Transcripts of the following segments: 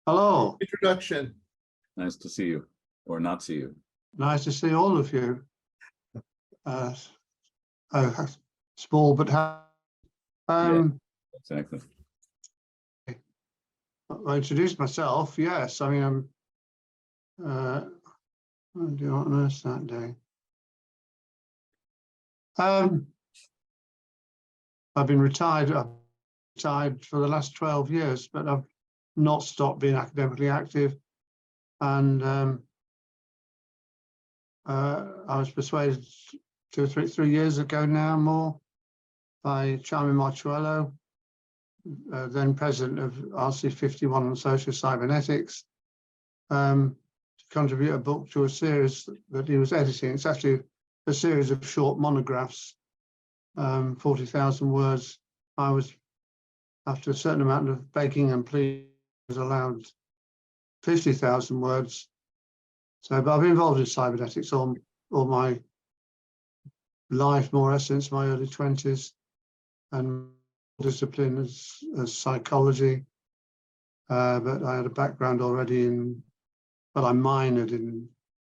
Hello. Introduction. Nice to see you, or not see you. Nice to see all of you. Small but happy. Exactly. I introduced myself. Yes, I mean I'm. What do you on earth that day? I've been retired. I've retired for the last 12 years, but I've not stopped being academically active. And I was persuaded 3 years ago now more by Charmin Marchuello, then president of RC51 on social cybernetics, to contribute a book to a series that he was editing. It's actually a series of short monographs, 40,000 words. I was, after a certain amount of begging and pleading, was allowed 50,000 words. So, but I've been involved in cybernetics all my life, more or less since my early 20s, and discipline as psychology. But I had a background already in, well, I minored in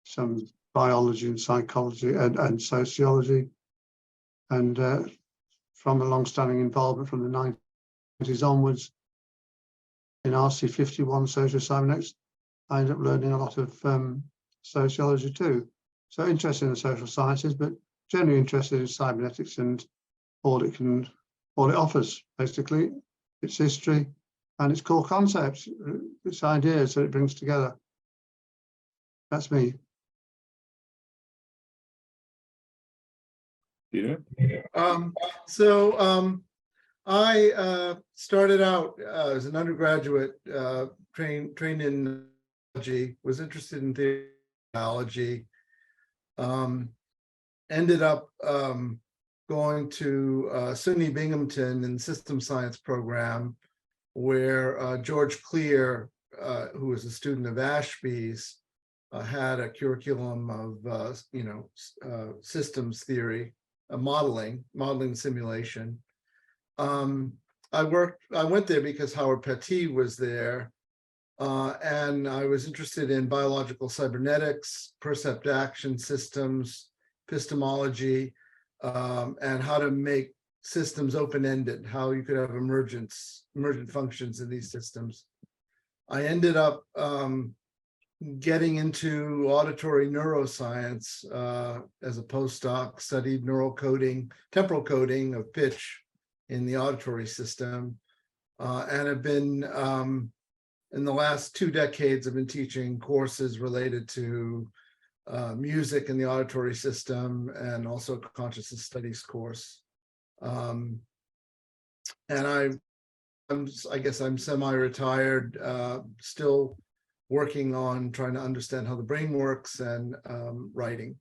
some biology and psychology and sociology. And from a long-standing involvement from the 90s onwards in RC51 social cybernetics, I ended up learning a lot of sociology too. So interested in the social sciences, but generally interested in cybernetics and all it offers, basically, its history and its core concepts, its ideas that it brings together. That's me. Peter? I started out as an undergraduate, trained in biology, was interested in theology, ended up going to SUNY Binghamton in the system science program, where George Clear, who was a student of Ashby's, had a curriculum of systems theory, modeling simulation. I went there because Howard Petty was there, and I was interested in biological cybernetics, percept action systems, epistemology, and how to make systems open-ended, how you could have emergent functions in these systems. I ended up getting into auditory neuroscience as a postdoc, studied neural coding, temporal coding of pitch in the auditory system, and have been, in the last 2 decades, I've been teaching courses related to music in the auditory system and also a consciousness studies course. And I guess I'm semi-retired, still working on trying to understand how the brain works and writing.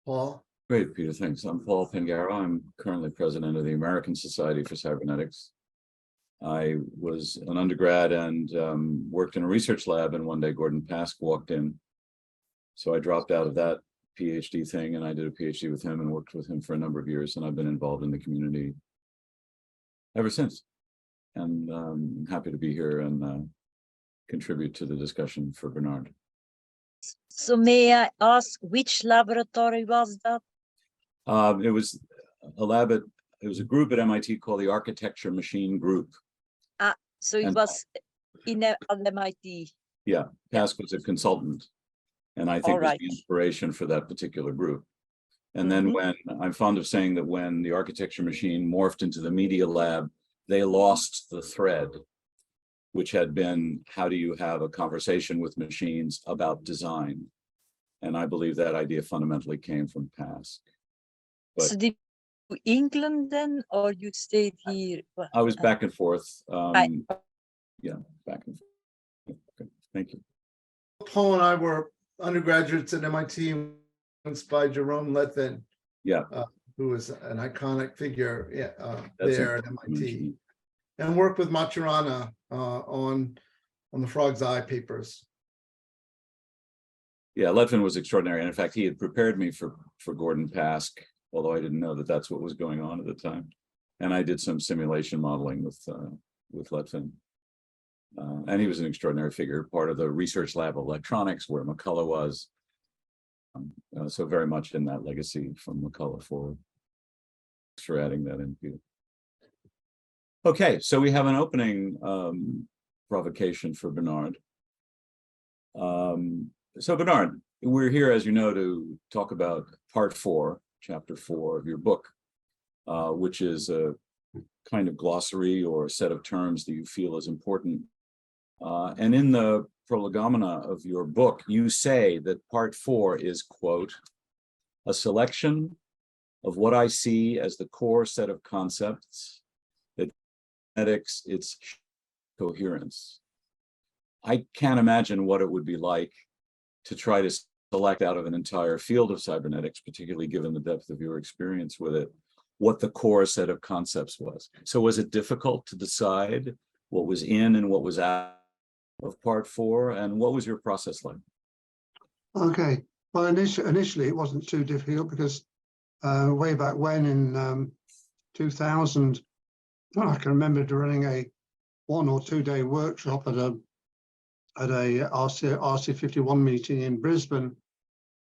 Paul? Great, Peter, thanks. I'm Paul Pangaro. I'm currently president of the American Society for Cybernetics. I was an undergrad and worked in a research lab, and one day Gordon Pask walked in. So I dropped out of that PhD thing, and I did a PhD with him and worked with him for a number of years, and I've been involved in the community ever since. And I'm happy to be here and contribute to the discussion for Bernard. So may I ask, which laboratory was that? It was a lab at, it was a group at MIT called the Architecture Machine Group. So it was at MIT. Yeah, Pask was a consultant, and I think was the inspiration for that particular group. And then when, I'm fond of saying that when the Architecture Machine morphed into the Media Lab, they lost the thread, which had been, how do you have a conversation with machines about design? And I believe that idea fundamentally came from Pask. But so did you England then, or you stayed here? I was back and forth. Yeah, back and forth. Okay, thank you. Paul and I were undergraduates at MIT, by Jerome Lethin. Yeah. Who was an iconic figure That's there at MIT, and worked with Maturana on the Frog's Eye papers. Yeah, Lethin was extraordinary. And in fact, he had prepared me for Gordon Pask, although I didn't know that that's what was going on at the time. And I did some simulation modeling with Letvin. And he was an extraordinary figure, part of the research lab of electronics where McCullough was. So very much in that legacy from McCullough forward. Thanks for adding that in, Peter. Okay, so we have an opening provocation for Bernard. So Bernard, we're here, as you know, to talk about part 4, chapter 4 of your book, which is a kind of glossary or a set of terms that you feel is important. And in the prolegomena of your book, you say that part 4 is, quote, a selection of what I see as the core set of concepts that cybernetics its coherence. I can't imagine what it would be like to try to select out of an entire field of cybernetics, particularly given the depth of your experience with it, what the core set of concepts was. So was it difficult to decide what was in and what was out of part 4, and what was your process like? Okay, well, initially it wasn't too difficult because way back when in 2000, I can remember running a 1 or 2 day workshop at a RC51 meeting in Brisbane,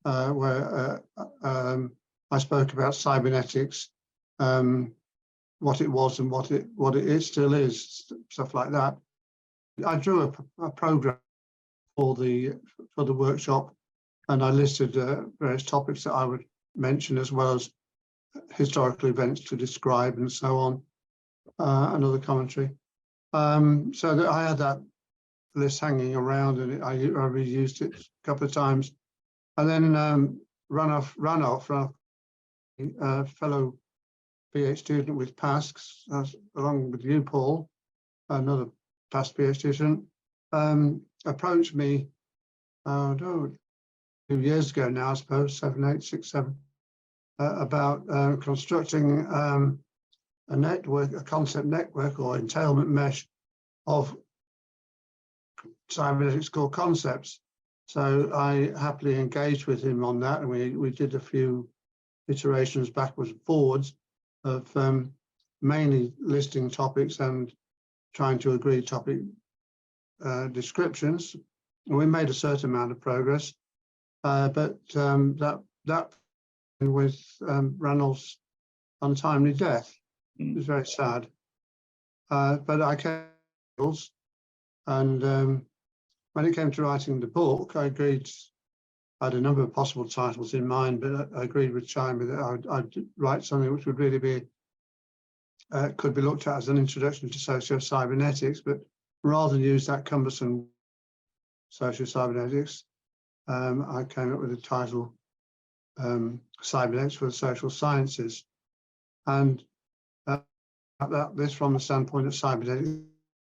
where I spoke about cybernetics, what it was and what it still is, stuff like that. I drew a program for the workshop, and I listed various topics that I would mention, as well as historical events to describe and so on, and other commentary. So that I had that list hanging around, and I reused it a couple of times, and then ran off a fellow PhD student with PASCs, along with you, Paul, another past PhD student, approached me 2 years ago now, I suppose, 7, 8, 6, 7, about constructing a network, a concept network or entailment mesh of cybernetics core concepts. So I happily engaged with him on that, and we did a few iterations backwards and forwards of mainly listing topics and trying to agree topic descriptions. And we made a certain amount of progress, but that with Ranulph's untimely death, it was very sad. But I came, and when it came to writing the book, I agreed. I had a number of possible titles in mind, but I agreed with Chimey that I'd write something which would really be could be looked at as an introduction to socio-cybernetics, but rather than use that cumbersome socio-cybernetics, I came up with the title Cybernetics for the Social Sciences. And this from the standpoint of cybernetics,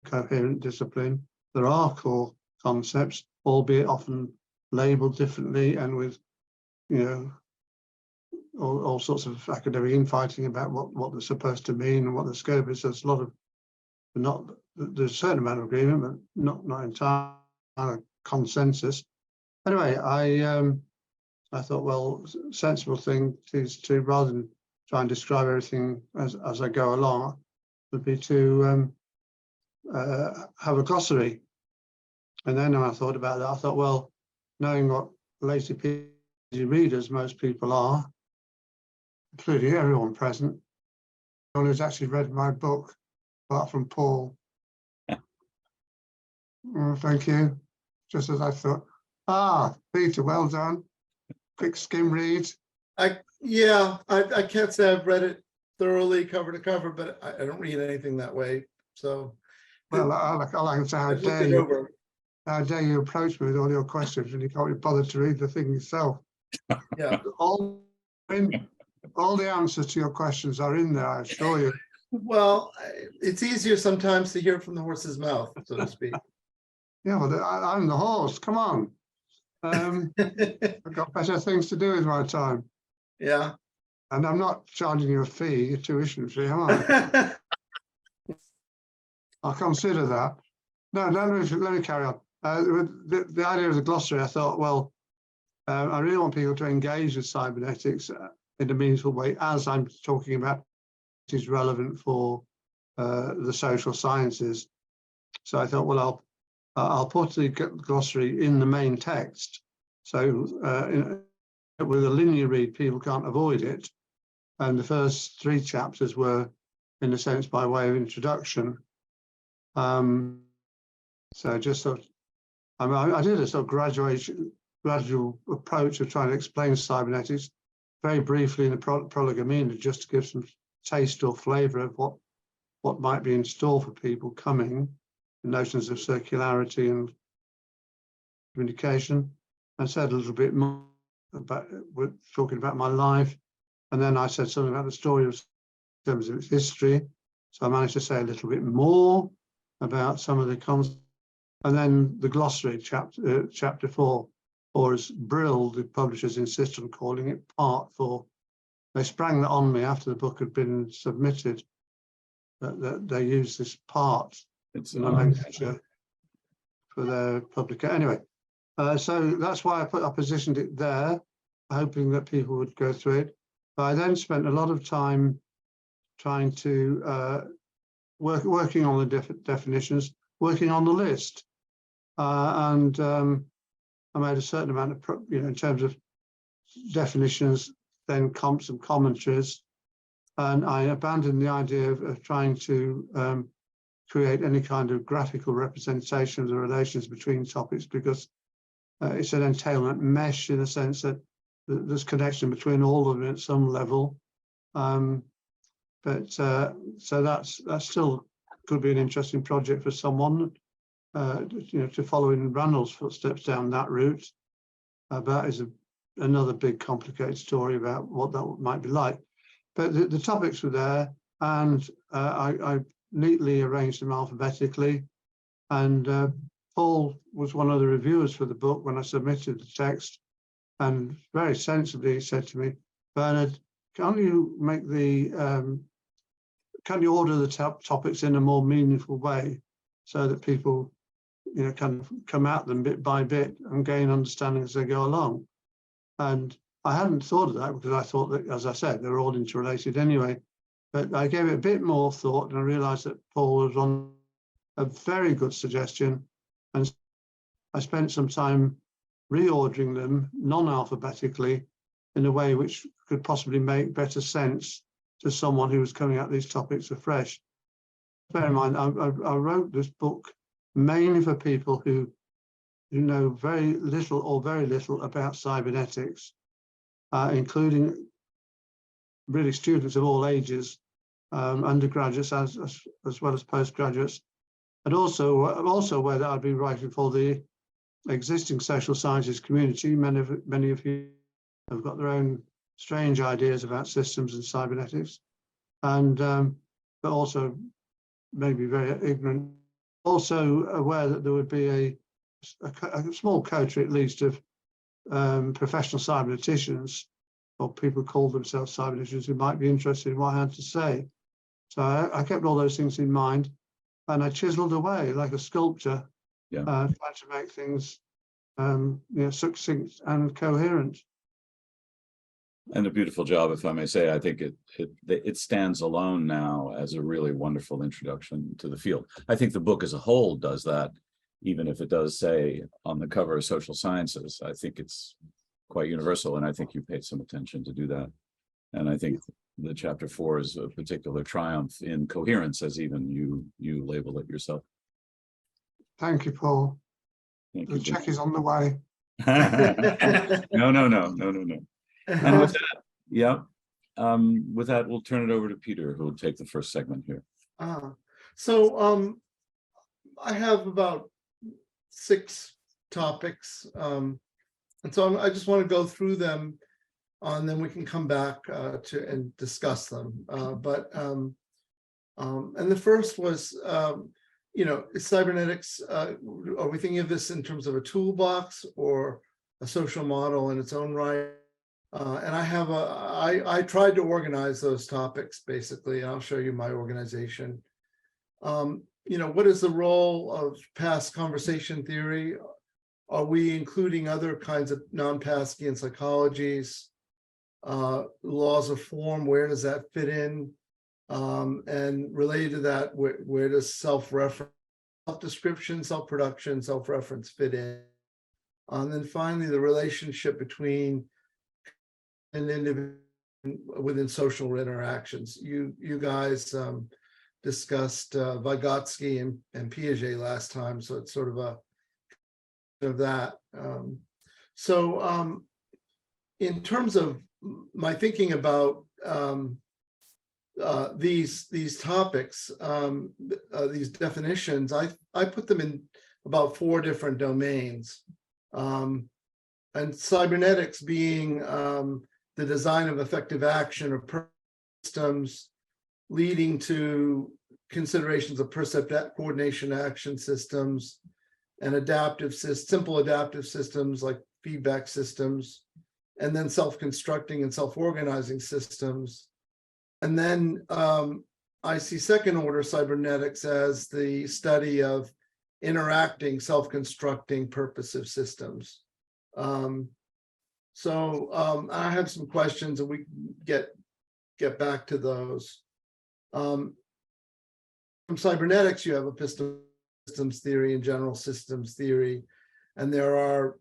coherent discipline. There are core concepts, albeit often labeled differently and with, all sorts of academic infighting about what they're supposed to mean and what the scope is. There's a lot of, there's a certain amount of agreement, but not entire consensus. Anyway, I thought, well, sensible thing is to, rather than try and describe everything as I go along, would be to have a glossary. And then when I thought about that, I thought, well, knowing what later PhD readers most people are, including everyone present, no one who's actually read my book, apart from Paul. Oh, thank you. Just as I thought. Peter, well done. Quick skim read. I can't say I've read it thoroughly cover to cover, but I don't read anything that way. So, well, I can say how dare you approach me with all your questions and you can't be bothered to read the thing yourself. Yeah, all the answers to your questions are in there, I assure you. well, it's easier sometimes to hear from the horse's mouth, so to speak. Yeah, well, I'm the horse. Come on. I've got better things to do with my time. Yeah. And I'm not charging you a fee, a tuition fee, am I? I'll consider that. No, let me carry on. The idea of the glossary, I thought, well, I really want people to engage with cybernetics in a meaningful way, as I'm talking about, it is relevant for the social sciences. So I thought, well, I'll put the glossary in the main text. So with a linear read, people can't avoid it. And the first 3 chapters were, in a sense, by way of introduction. So just sort of, I did a sort of gradual approach of trying to explain cybernetics very briefly in the prolegomena, just to give some taste or flavour of what might be in store for people coming, the notions of circularity and communication. I said a little bit more about talking about my life, and then I said something about the story of in terms of its history. So I managed to say a little bit more about some of the concepts. And then the glossary, chapter 4, or as Brill, the publishers, insist on calling it, part 4. They sprang that on me after the book had been submitted, that they used this part It's nomenclature for their publication. Anyway, so that's why I positioned it there, hoping that people would go through it. But I then spent a lot of time trying to working on the definitions, working on the list. And I made a certain amount of, in terms of definitions, then comps and commentaries. And I abandoned the idea of trying to create any kind of graphical representation of the relations between topics, because it's an entailment mesh in the sense that there's connection between all of them at some level. So that's still could be an interesting project for someone. To follow in Randall's footsteps down that route. That is another big complicated story about what that might be like. But the topics were there, and I neatly arranged them alphabetically. And Paul was one of the reviewers for the book when I submitted the text, and very sensibly said to me, Bernard, can you make can you order the topics in a more meaningful way so that people kind of come at them bit by bit and gain understanding as they go along? And I hadn't thought of that, because I thought that, as I said, they're all interrelated anyway. But I gave it a bit more thought, and I realized that Paul was on a very good suggestion. And I spent some time reordering them non-alphabetically in a way which could possibly make better sense to someone who was coming at these topics afresh. Bear in mind, I wrote this book mainly for people who know very little or very little about cybernetics, including really students of all ages, undergraduates as well as postgraduates, and also whether I'd be writing for the existing social sciences community. Many of you have got their own strange ideas about systems and cybernetics, and but also maybe very ignorant. Also aware that there would be a small coterie, at least, of professional cyberneticians, or people who call themselves cyberneticians, who might be interested in what I had to say. So I kept all those things in mind, and I chiseled away like a sculptor, trying to make things succinct and coherent. And a beautiful job, if I may say. I think it stands alone now as a really wonderful introduction to the field. I think the book as a whole does that, even if it does say on the cover of Social Sciences. I think it's quite universal, and I think you paid some attention to do that. And I think the chapter 4 is a particular triumph in coherence, as even you label it yourself. Thank you, Paul. Thank The you. check is on the way. No. And with that, with that, we'll turn it over to Peter, who will take the first segment here. So I have about 6 topics, and so I just want to go through them, and then we can come back and discuss them. And the first was, cybernetics. Are we thinking of this in terms of a toolbox or a social model in its own right? And I tried to organize those topics, basically, and I'll show you my organization. What is the role of past conversation theory? Are we including other kinds of non-Pasquian psychologies? Laws of form, where does that fit in? And related to that, where does self-reference, self-description, self-production, self-reference fit in? And then finally, the relationship between an individual within social interactions. You guys discussed Vygotsky and Piaget last time, so it's sort of a of that. In terms of my thinking about these topics, these definitions, I put them in about 4 different domains, and cybernetics being the design of effective action or systems leading to considerations of percept coordination action systems and simple adaptive systems like feedback systems, and then self-constructing and self-organizing systems. And then I see second order cybernetics as the study of interacting, self-constructing purposive systems. I have some questions and we can get back to those. From cybernetics, you have epistemology, systems theory and general systems theory, and there are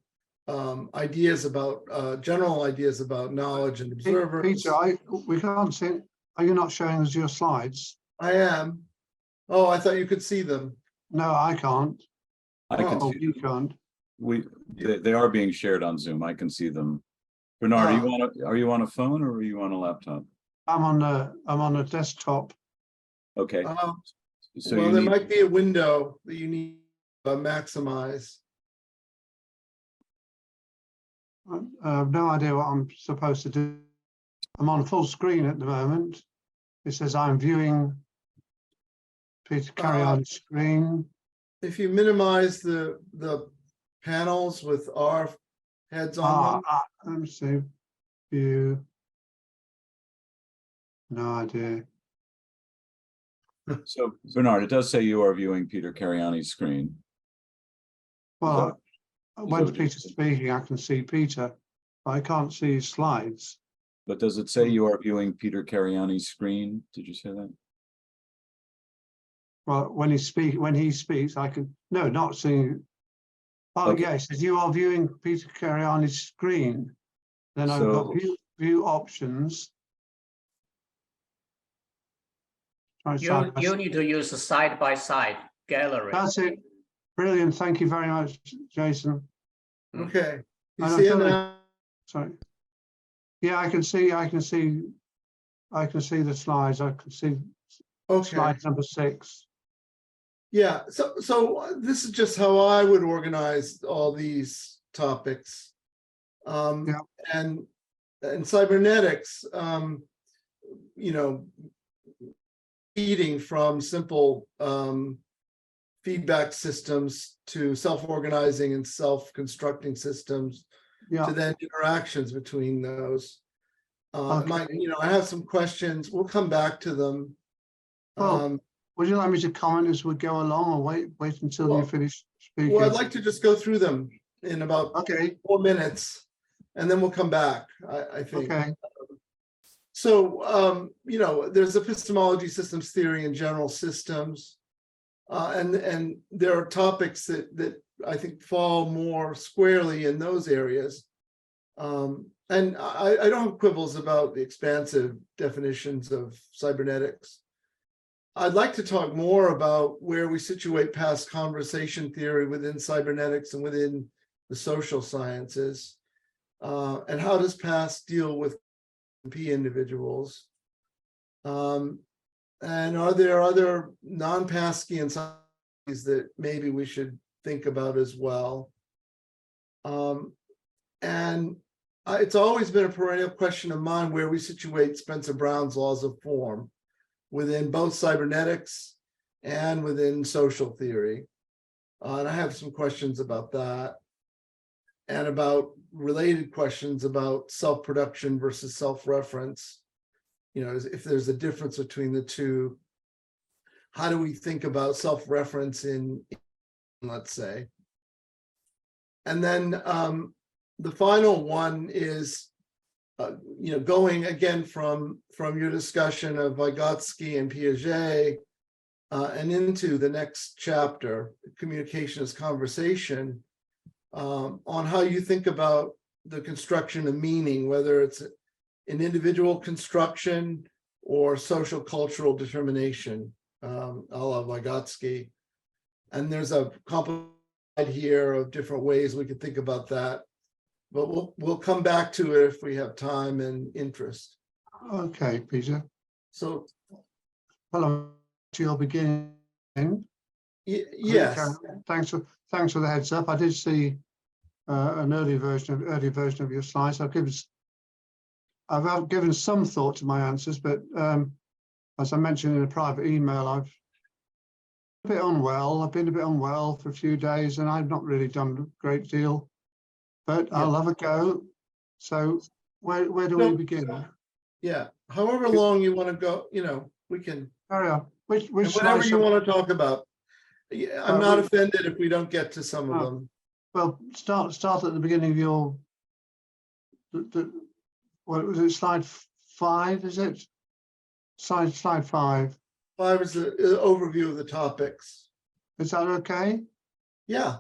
ideas about general ideas about knowledge and observers. Peter, we can't see. Are you not showing us your slides? I am. Oh, I thought you could see them. No, I can't. I can Oh, see you can't. they are being shared on Zoom. I can see them. Bernard, are you on a phone or are you on a laptop? I'm on a desktop. Okay. So Well, there might be a window that you need to maximize. I have no idea what I'm supposed to do. I'm on full screen at the moment. It says I'm viewing Peter Cariani's screen. If you minimize the panels with our heads on them. Let me see. View. No idea. So Bernard, it does say you are viewing Peter Cariani's screen. Well, when that- Peter's speaking, I can see Peter. I can't see his slides. But does it say you are viewing Peter Cariani's screen? Did you say that? Well, when he speaks, I can not seeing. Oh, Okay. yes, if you are viewing Peter Cariani's screen, then I've got view options. You need to use a side-by-side gallery. That's it. Brilliant. Thank you very much, Jason. Okay. You And see I'm it telling- now? Sorry. Yeah, I can see the slides. I can see Okay. slide number 6. Yeah, so this is just how I would organize all these topics. Yeah. And cybernetics, feeding from simple feedback systems to self-organizing and self-constructing systems Yeah. to then interactions between those. Okay. I have some questions. We'll come back to them. Well, would you like me to comment as we go along, or wait until you Well- finish speaking? Well, I'd like to just go through them in about Okay. 4 minutes, and then we'll come back, I think. Okay. So, there's epistemology, systems theory, and general systems. And there are topics that I think fall more squarely in those areas. And I don't have quibbles about the expansive definitions of cybernetics. I'd like to talk more about where we situate past conversation theory within cybernetics and within the social sciences. And how does past deal with P individuals? And are there other non-Paskian sciences that maybe we should think about as well? And it's always been a perennial question of mine where we situate Spencer Brown's laws of form within both cybernetics and within social theory. And I have some questions about that and about related questions about self-production versus self-reference. If there's a difference between the two, how do we think about self-reference in, let's say? And then the final one is going again from your discussion of Vygotsky and Piaget and into the next chapter, communication as conversation, on how you think about the construction of meaning, whether it's an individual construction or social cultural determination, a la Vygotsky. And there's a complicated here of different ways we could think about that, but we'll come back to it if we have time and interest. Okay, Peter. So, Hello to your beginning. yes, Thanks for the heads up. I did see an early version of your slides. I've given some thought to my answers, but as I mentioned in a private email, I've been a bit unwell for a few days, and I've not really done a great deal, but Yeah. I'll have a go. So where do we begin? yeah, however long you want to go, we can, Carry on. Which whatever slides you are- want to talk about. Yeah, I'm not we- offended if we don't get to some of Oh. them. Well, start at the beginning of your. What was it? Slide 5, is it? Slide 5. 5 is the overview of the topics. Is that okay? Yeah,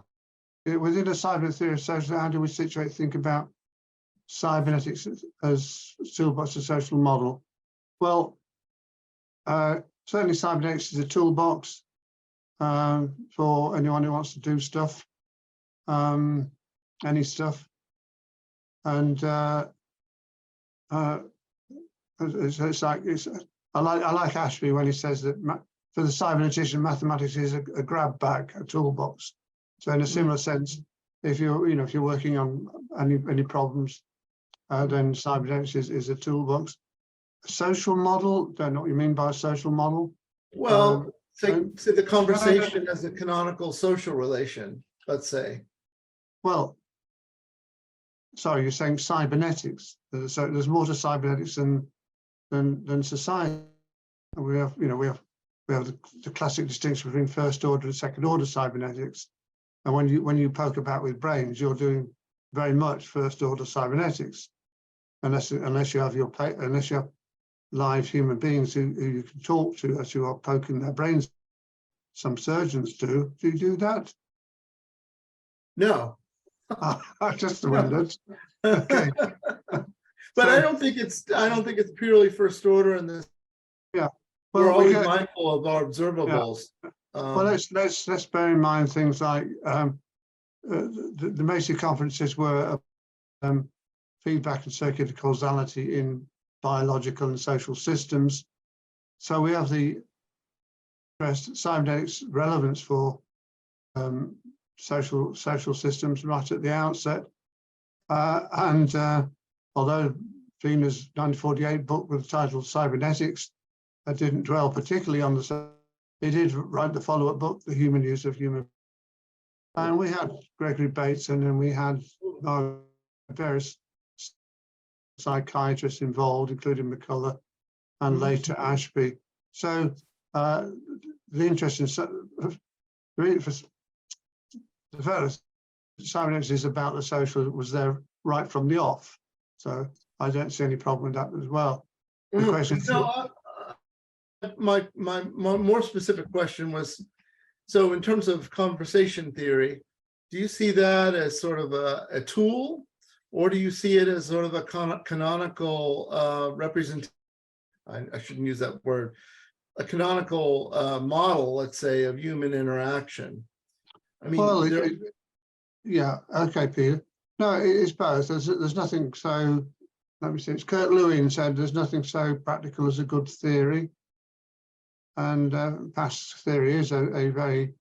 Within a cyber theory of social, how do we think about cybernetics as toolbox, a social model? Well, certainly cybernetics is a toolbox for anyone who wants to do stuff, any stuff, and I like Ashby when he says that for the cybernetician, mathematics is a grab bag, a toolbox. So in a similar sense, if you're working on any problems, then cybernetics is a toolbox. A social model, don't know what you mean by a social model. well, say um, the conversation as a canonical social relation, let's say. Well, sorry, you're saying cybernetics. So there's more to cybernetics than society. We have the classic distinction between first order and second order cybernetics. And when you poke about with brains, you're doing very much first order cybernetics, unless you have live human beings who you can talk to as you are poking their brains. Some surgeons do. Do you do that? No. I just wondered. Okay. But So- I don't think it's purely first order in this. Yeah. We're Well, always mindful of our observables. Well, let's bear in mind things like the Macy conferences were feedback and circular causality in biological and social systems. So we have the cybernetics relevance for social systems right at the outset. And although Wiener's 1948 book with the title Cybernetics didn't dwell particularly on he did write the follow-up book, The Human Use of Human. And we had Gregory Bates, and then we had various psychiatrists involved, including McCullough and later Ashby. So the interesting the first cybernetics is about the social was there right from the off. So I don't see any problem with that as well. The question is, my more specific question was, so in terms of conversation theory, do you see that as sort of a tool, or do you see it as sort of a canonical representation? I shouldn't use that word. A canonical model, let's say, of human interaction. I mean, well, yeah, okay, Peter. No, it's both. There's nothing so. Let me see. It's Kurt Lewin said there's nothing so practical as a good theory, and past theory is a very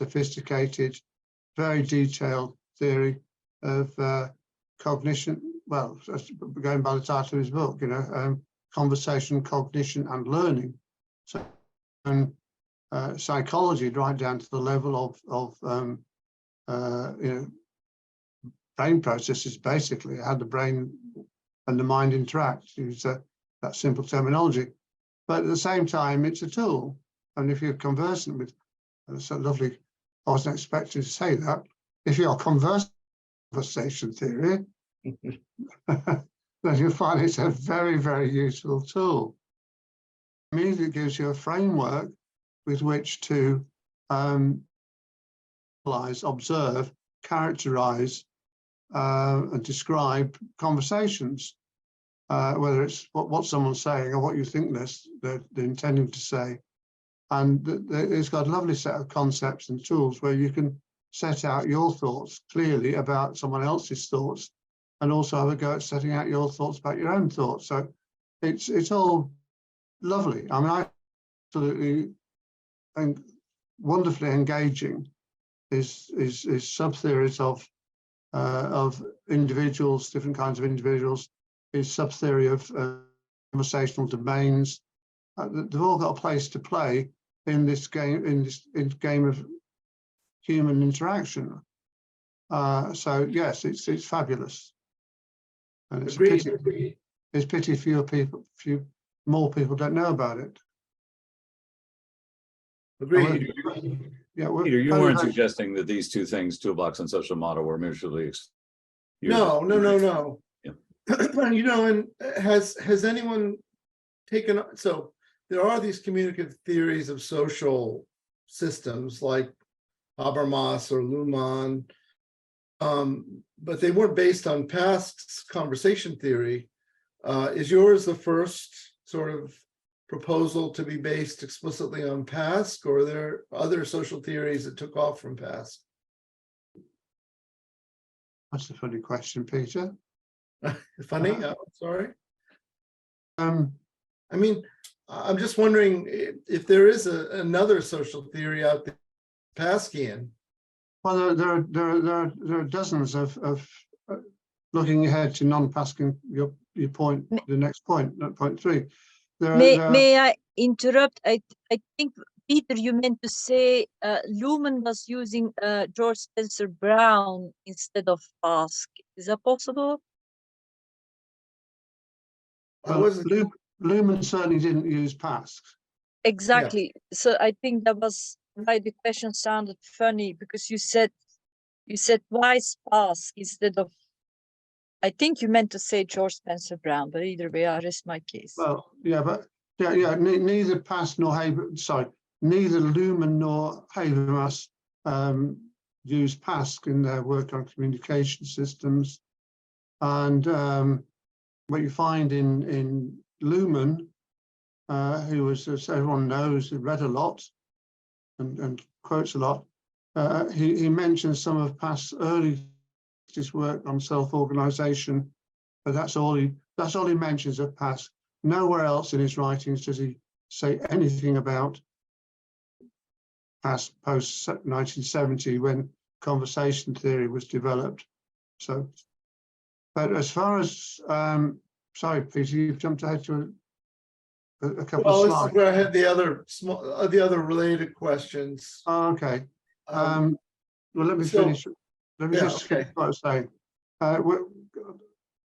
sophisticated, very detailed theory of cognition. Well, going by the title of his book, conversation, cognition, and learning. So, and psychology, right down to the level of brain processes, basically how the brain and the mind interact. Use that simple terminology, but at the same time, it's a tool. And if you're conversant with, so lovely, I wasn't expecting to say that. If you're conversant with conversation theory, then you'll find it's a very, very useful tool. It immediately gives you a framework with which to analyze, observe, characterize, and describe conversations, whether it's what someone's saying or what you think they're intending to say. And it's got a lovely set of concepts and tools where you can set out your thoughts clearly about someone else's thoughts, and also have a go at setting out your thoughts about your own thoughts. So it's all lovely. I mean, I absolutely think wonderfully engaging is sub-theories of individuals, different kinds of individuals, is sub-theory of conversational domains. They've all got a place to play in this game, in game of human interaction. So yes, it's fabulous, and it's Agreed. a pity. It's pity few more people don't know about it. Agreed. Yeah, Peter, you weren't suggesting that these two things, toolbox and social model, were mutually No. Yeah. You know, and has anyone taken, so there are these communicative theories of social systems like Habermas or Luhmann, but they weren't based on past conversation theory. Is yours the first sort of proposal to be based explicitly on Pask, or are there other social theories that took off from Pask? That's a funny question, Peter. Funny, sorry. I I mean, I'm just wondering if there is another social theory out there, Paskian. Well, there are dozens of looking ahead to non-Pascal, your point, the next point, point 3. May I interrupt? I think, Peter, you meant to say Luhmann was using George Spencer Brown instead of Pask. Is that possible? Luhmann certainly didn't use Pask. Exactly. So I think that was why the question sounded funny, because you said why Pask instead of. I think you meant to say George Spencer Brown, but either way, I rest my case. Well, yeah, but neither Pask nor Habermas, sorry, neither Luhmann nor Habermas used Pask in their work on communication systems. And what you find in Luhmann, who was, as everyone knows, read a lot and quotes a lot, he mentions some of Pask's early work on self-organization, but that's all he mentions of Pask. Nowhere else in his writings does he say anything about Pask post 1970, when conversation theory was developed. So, but as far as sorry, Peter, you've jumped ahead to a couple of slides. This is where I had the other related questions. Oh, okay. Well, let me finish. Let me just finish what I was saying.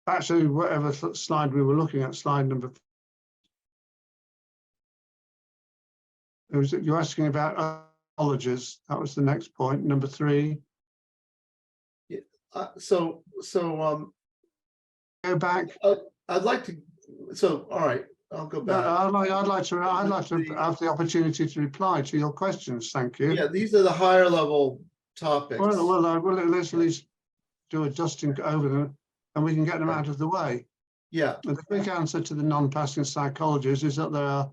Actually, whatever slide we were looking at, slide number. You're asking about colleges. That was the next point, number 3. So go back. I'd like to. So all right, I'll go back. I'd like to have the opportunity to reply to your questions. Thank you. Yeah, these are the higher level topics. Well, let's at least do a dusting over them, and we can get them out of the way. Yeah. And the quick answer to the non-passing psychologists is that there are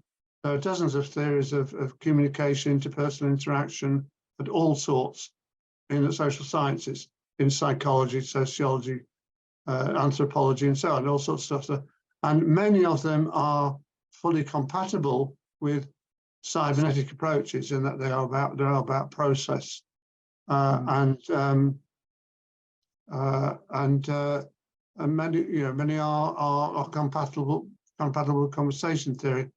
dozens of theories of communication, interpersonal interaction, at all sorts in the social sciences, in psychology, sociology, anthropology, and so on, all sorts of stuff. And many of them are fully compatible with cybernetic approaches, in that they are about process, and many are compatible with conversation theory.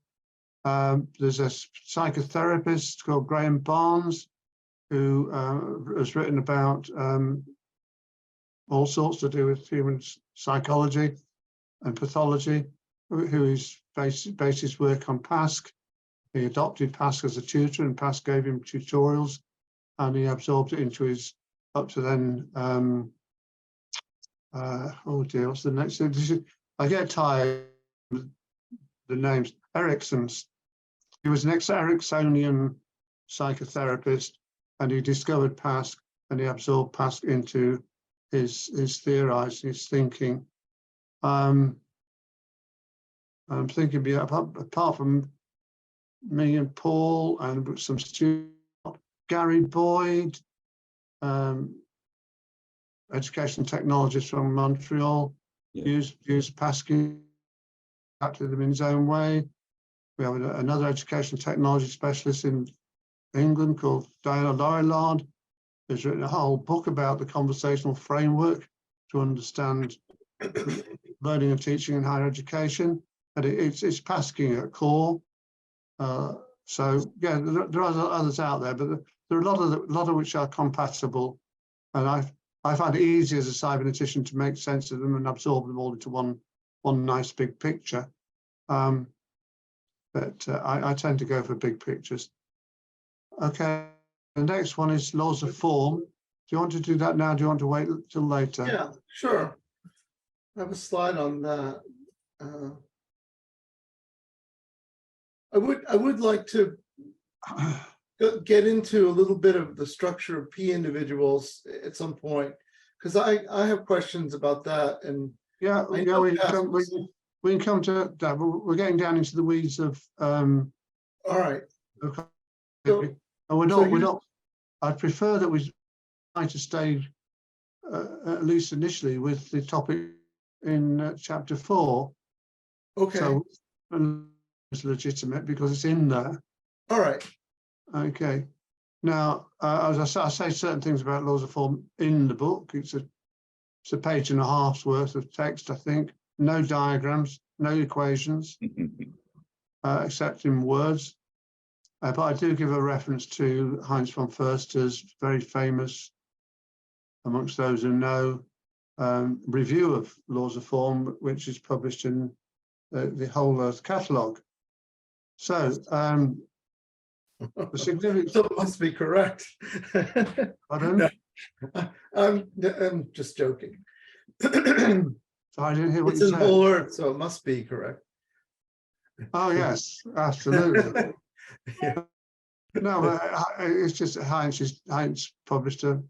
There's a psychotherapist called Graham Barnes who has written about all sorts to do with human psychology and pathology, who is based his work on Pask. He adopted Pask as a tutor, and Pask gave him tutorials, and he absorbed it into his up to then oh dear, what's the next? I get tired of the names. Erickson's. He was an Ericksonian psychotherapist, and he discovered Pasque, and he absorbed Pasque into his theorizing, his thinking. I'm thinking, apart from me and Paul and some students, Gary Boyd, education technologist from Montreal, Yeah. used Pasque, adapted them in his own way. We have another education technology specialist in England called Diana Lorillard, who's written a whole book about the conversational framework to understand learning and teaching in higher education. And it's Pasque at core. So yeah, there are others out there, but there are a lot of which are compatible. And I find it easy as a cybernetician to make sense of them and absorb them all into one nice big picture. But I tend to go for big pictures. Okay, the next one is laws of form. Do you want to do that now? Do you want to wait till later? Yeah, sure. I have a slide on that. I would like to get into a little bit of the structure of P individuals at some point, because I have questions about that. And Yeah, we can come to that, but we're getting down into the weeds of all right. and we're not. I'd prefer that we try to stay at least initially with the topic in chapter 4. Okay. So it's legitimate because it's in there. All right. Okay. Now, as I say certain things about laws of form in the book. It's a page and a half's worth of text, I think. No diagrams, no equations, except in words. But I do give a reference to Heinz von Förster's very famous, amongst those who know, review of laws of form, which is published in the Whole Earth Catalogue. So, the significance. So it must be correct. Pardon? I'm just joking. So I didn't hear what It's you in said. Whole Earth, so it must be correct. Oh yes, absolutely. Yeah. No, but it's just that Heinz published a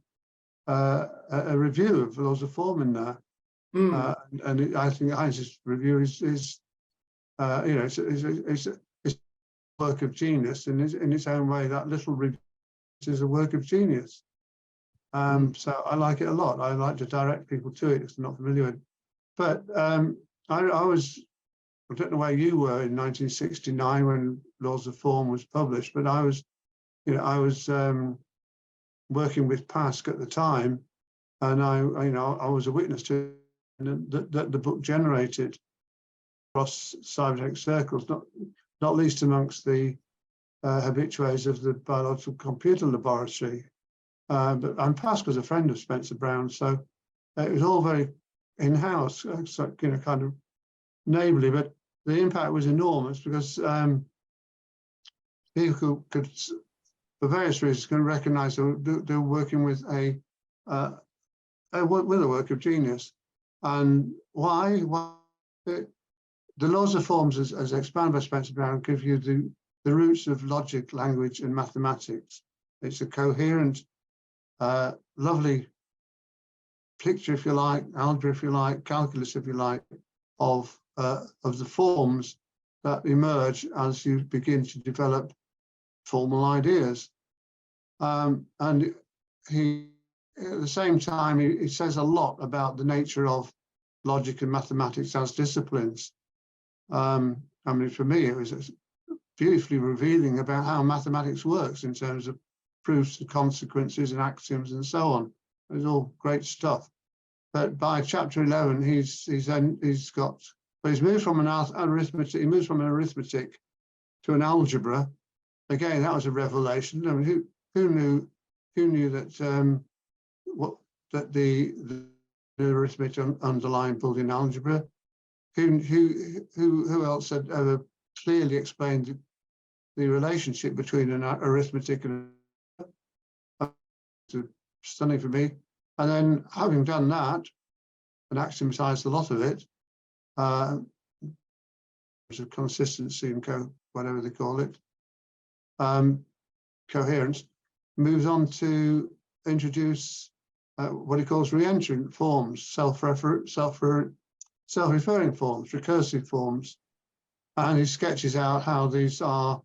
review of laws of form in there, and I think Heinz's review is you know, it's a work of genius in its own way. That little review is a work of genius. So I like it a lot. I like to direct people to it if they're not familiar with it. But I don't know where you were in 1969 when Laws of Form was published, but I was working with Pasque at the time, and I was a witness to that the book generated across cybernetics circles, not least amongst the habitués of the biological computer laboratory. And Pasque was a friend of Spencer Brown, so it was all very in-house, so, kind of neighbourly, but the impact was enormous because people could, for various reasons, can recognise they were working with a work of genius. And why? The laws of forms, as expounded by Spencer Brown, give you the roots of logic, language, and mathematics. It's a coherent, lovely picture, if you like, algebra, if you like, calculus, if you like, of the forms that emerge as you begin to develop formal ideas. And he, at the same time, he says a lot about the nature of logic and mathematics as disciplines. I mean, for me, it was beautifully revealing about how mathematics works in terms of proofs and consequences and axioms and so on. It was all great stuff. But by chapter 11, he's moved from an arithmetic. He moves from an arithmetic to an algebra. Again, that was a revelation. I mean, who knew that the arithmetic underlying Boolean algebra? Who else had ever clearly explained the relationship between an arithmetic and stunning for me. And then, having done that, and axiomatized a lot of it. There's a consistency and whatever they call it, coherence. Moves on to introduce what he calls reentrant forms, self-referring forms, recursive forms, and he sketches out how these are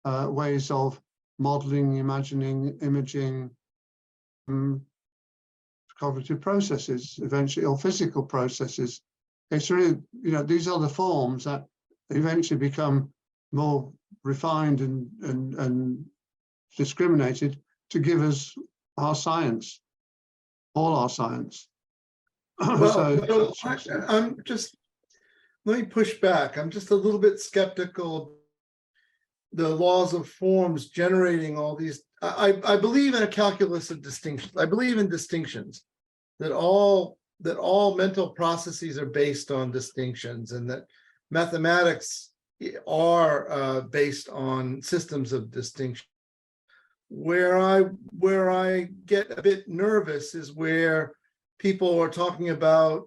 ways of modeling, imagining, imaging cognitive processes, eventually, or physical processes. It's really, these are the forms that eventually become more refined and discriminated to give us our science, all our science. Well, I'm just, let me push back. I'm just a little bit skeptical. The laws of forms generating all these. I believe in a calculus of distinctions. I believe in distinctions, that all mental processes are based on distinctions, and that mathematics are based on systems of distinction. Where I get a bit nervous is where people are talking about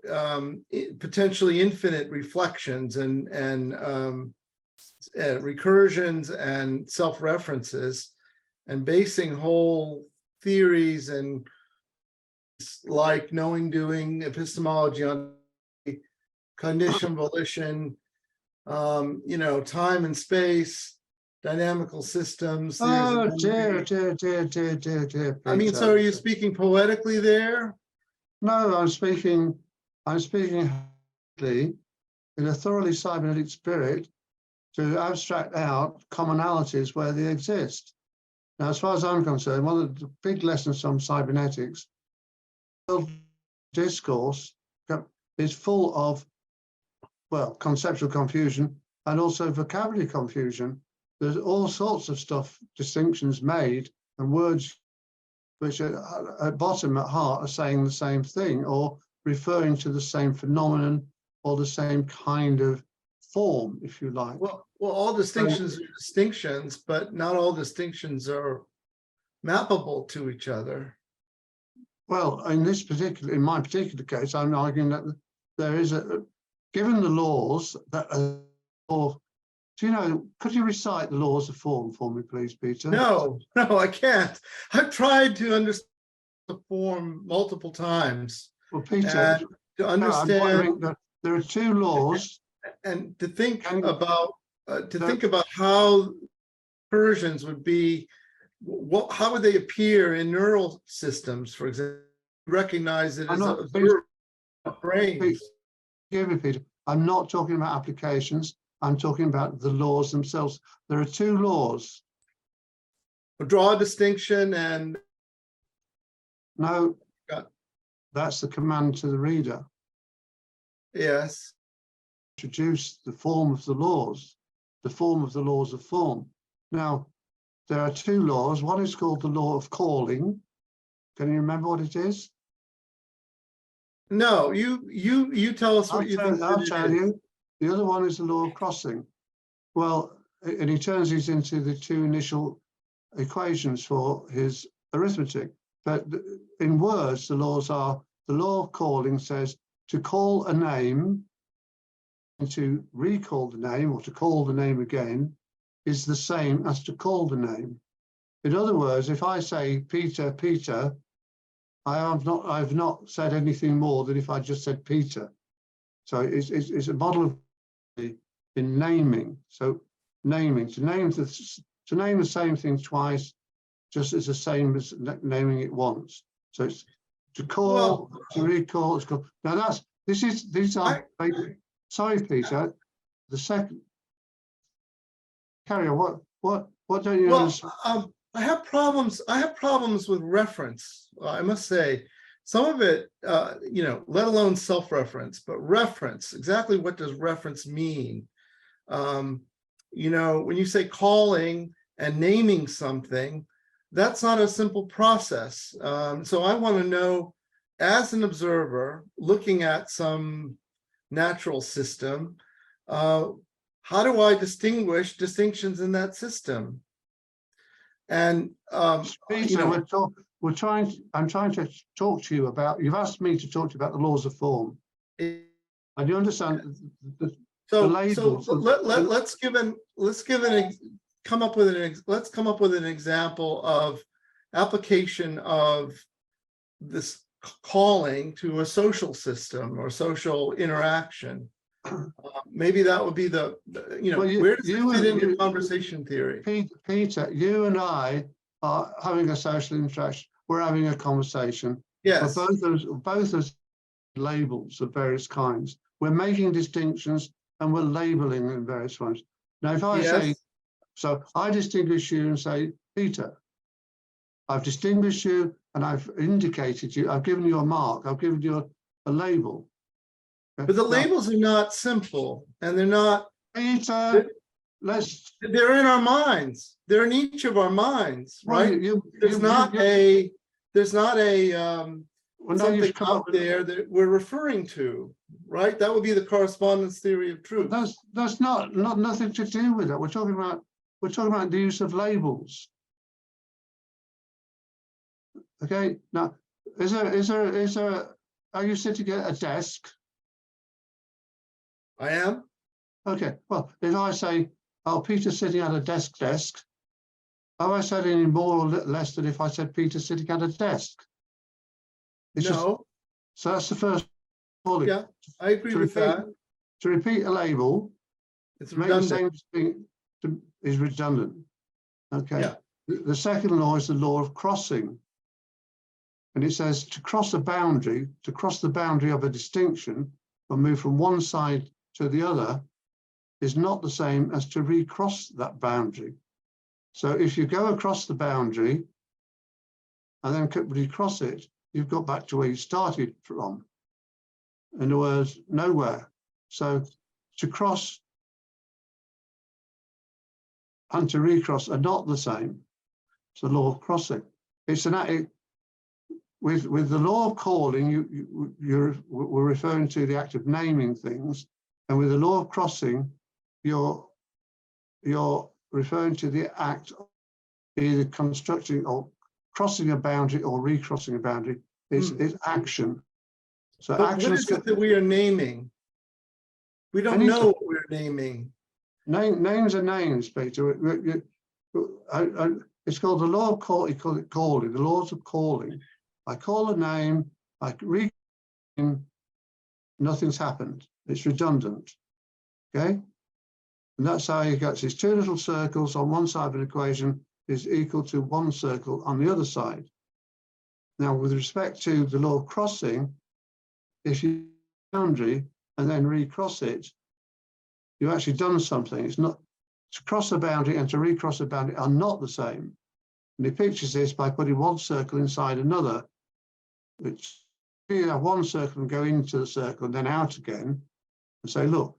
potentially infinite reflections and recursions and self-references, and basing whole theories and like knowing, doing, epistemology on cognition, volition, time and space, dynamical systems. Oh dear. I mean, so are you speaking poetically there? No, I'm speaking in a thoroughly cybernetic spirit to abstract out commonalities where they exist. Now, as far as I'm concerned, one of the big lessons from cybernetics, discourse is full of, well, conceptual confusion and also vocabulary confusion. There's all sorts of stuff, distinctions made, and words which are at bottom, at heart, are saying the same thing or referring to the same phenomenon or the same kind of form, if you like. Well, all distinctions are distinctions, but not all distinctions are mappable to each other. Well, in my particular case, I'm arguing that there is given the laws that could you recite the laws of form for me, please, Peter? No, I can't. I've tried to understand the form multiple times. Well, Peter, to understand that there are two laws, and to think about how recursions would be. How would they appear in neural systems, for example? Recognize it as a brain. Give me, Peter. I'm not talking about applications. I'm talking about the laws themselves. There are two laws. Draw a distinction and. No, that's the command to the reader. Yes. Introduce the form of the laws of form. Now, there are two laws. One is called the law of calling. Can you remember what it is? No, you tell us what you think. I'll tell you. The other one is the law of crossing. Well, and he turns these into the two initial equations for his arithmetic. But in words, the laws are, the law of calling says to call a name and to recall the name or to call the name again is the same as to call the name. In other words, if I say Peter, Peter, I've not said anything more than if I just said Peter. So it's a model of in naming. So naming, to name the same thing twice, just as the same as naming it once. So it's to call, to recall, it's called. Now these are sorry, Peter. The second, carry on. What don't you understand? I have problems with reference. I must say, some of it, let alone self-reference, but reference. Exactly what does reference mean? When you say calling and naming something, that's not a simple process. So I want to know, as an observer looking at some natural system, how do I distinguish distinctions in that system? And Peter, I'm trying to talk to you about. You've asked me to talk to you about the laws of form. I do understand the So labels of- let's come up with an example of application of this calling to a social system or social interaction. Maybe that would be Well, where does it you fit and- into conversation theory? Peter, you and I are having a social interaction. We're having a conversation. Yes, But both those labels of various kinds. We're making distinctions and we're labeling in various ones. Now, if I say, yes, so I distinguish you and say, Peter, I've distinguished you and I've indicated you, I've given you a mark, I've given you a label. but the labels are not simple, and they're not, Peter, they're in our minds. They're in each of our minds, well, right? There's not a well, now you've something come up out with- there that we're referring to, right? That would be the correspondence theory of truth. That's not nothing to do with it. We're talking about the use of labels. Okay, now is there are you sitting at a desk? I am. Okay, well, if I say, oh, Peter's sitting at a desk, have I said any more or less than if I said Peter's sitting at a desk? It's just, No, so that's the first bullet. Yeah, I agree To with repeat- that. To repeat a label, It's to make the redundant. same thing is redundant. Okay. Yeah. The second law is the law of crossing. And it says to cross the boundary of a distinction or move from one side to the other is not the same as to recross that boundary. So if you go across the boundary and then recross it, you've got back to where you started from. In other words, nowhere. So to cross and to recross are not the same. It's the law of crossing. It's with the law of calling, we're referring to the act of naming things, and with the law of crossing, you're referring to the act of either constructing or crossing a boundary or recrossing a boundary. It's action. So But action what is it that we are naming? We don't Anything. know what we're naming. Names are names, Peter. It's called the law of calling. You call it calling. The laws of calling. I call a name. I read. Nothing's happened. It's redundant. Okay, and that's how you get these two little circles on one side of an equation is equal to one circle on the other side. Now, with respect to the law of crossing, if you boundary and then recross it, you've actually done something. It's not to cross a boundary and to recross a boundary are not the same. And he pictures this by putting one circle inside another, which you have one circle and go into the circle and then out again and say, look,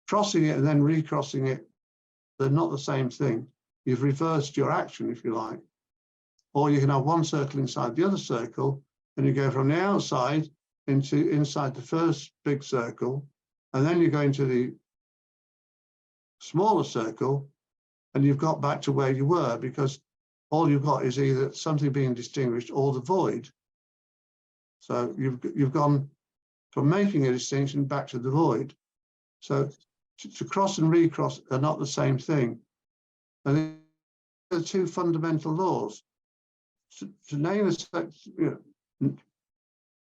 crossing it and then recrossing it, they're not the same thing. You've reversed your action, if you like. Or you can have one circle inside the other circle and you go from the outside into inside the first big circle, and then you go into the smaller circle and you've got back to where you were, because all you've got is either something being distinguished or the void. So you've gone from making a distinction back to the void. So to cross and recross are not the same thing. And the two fundamental laws. To name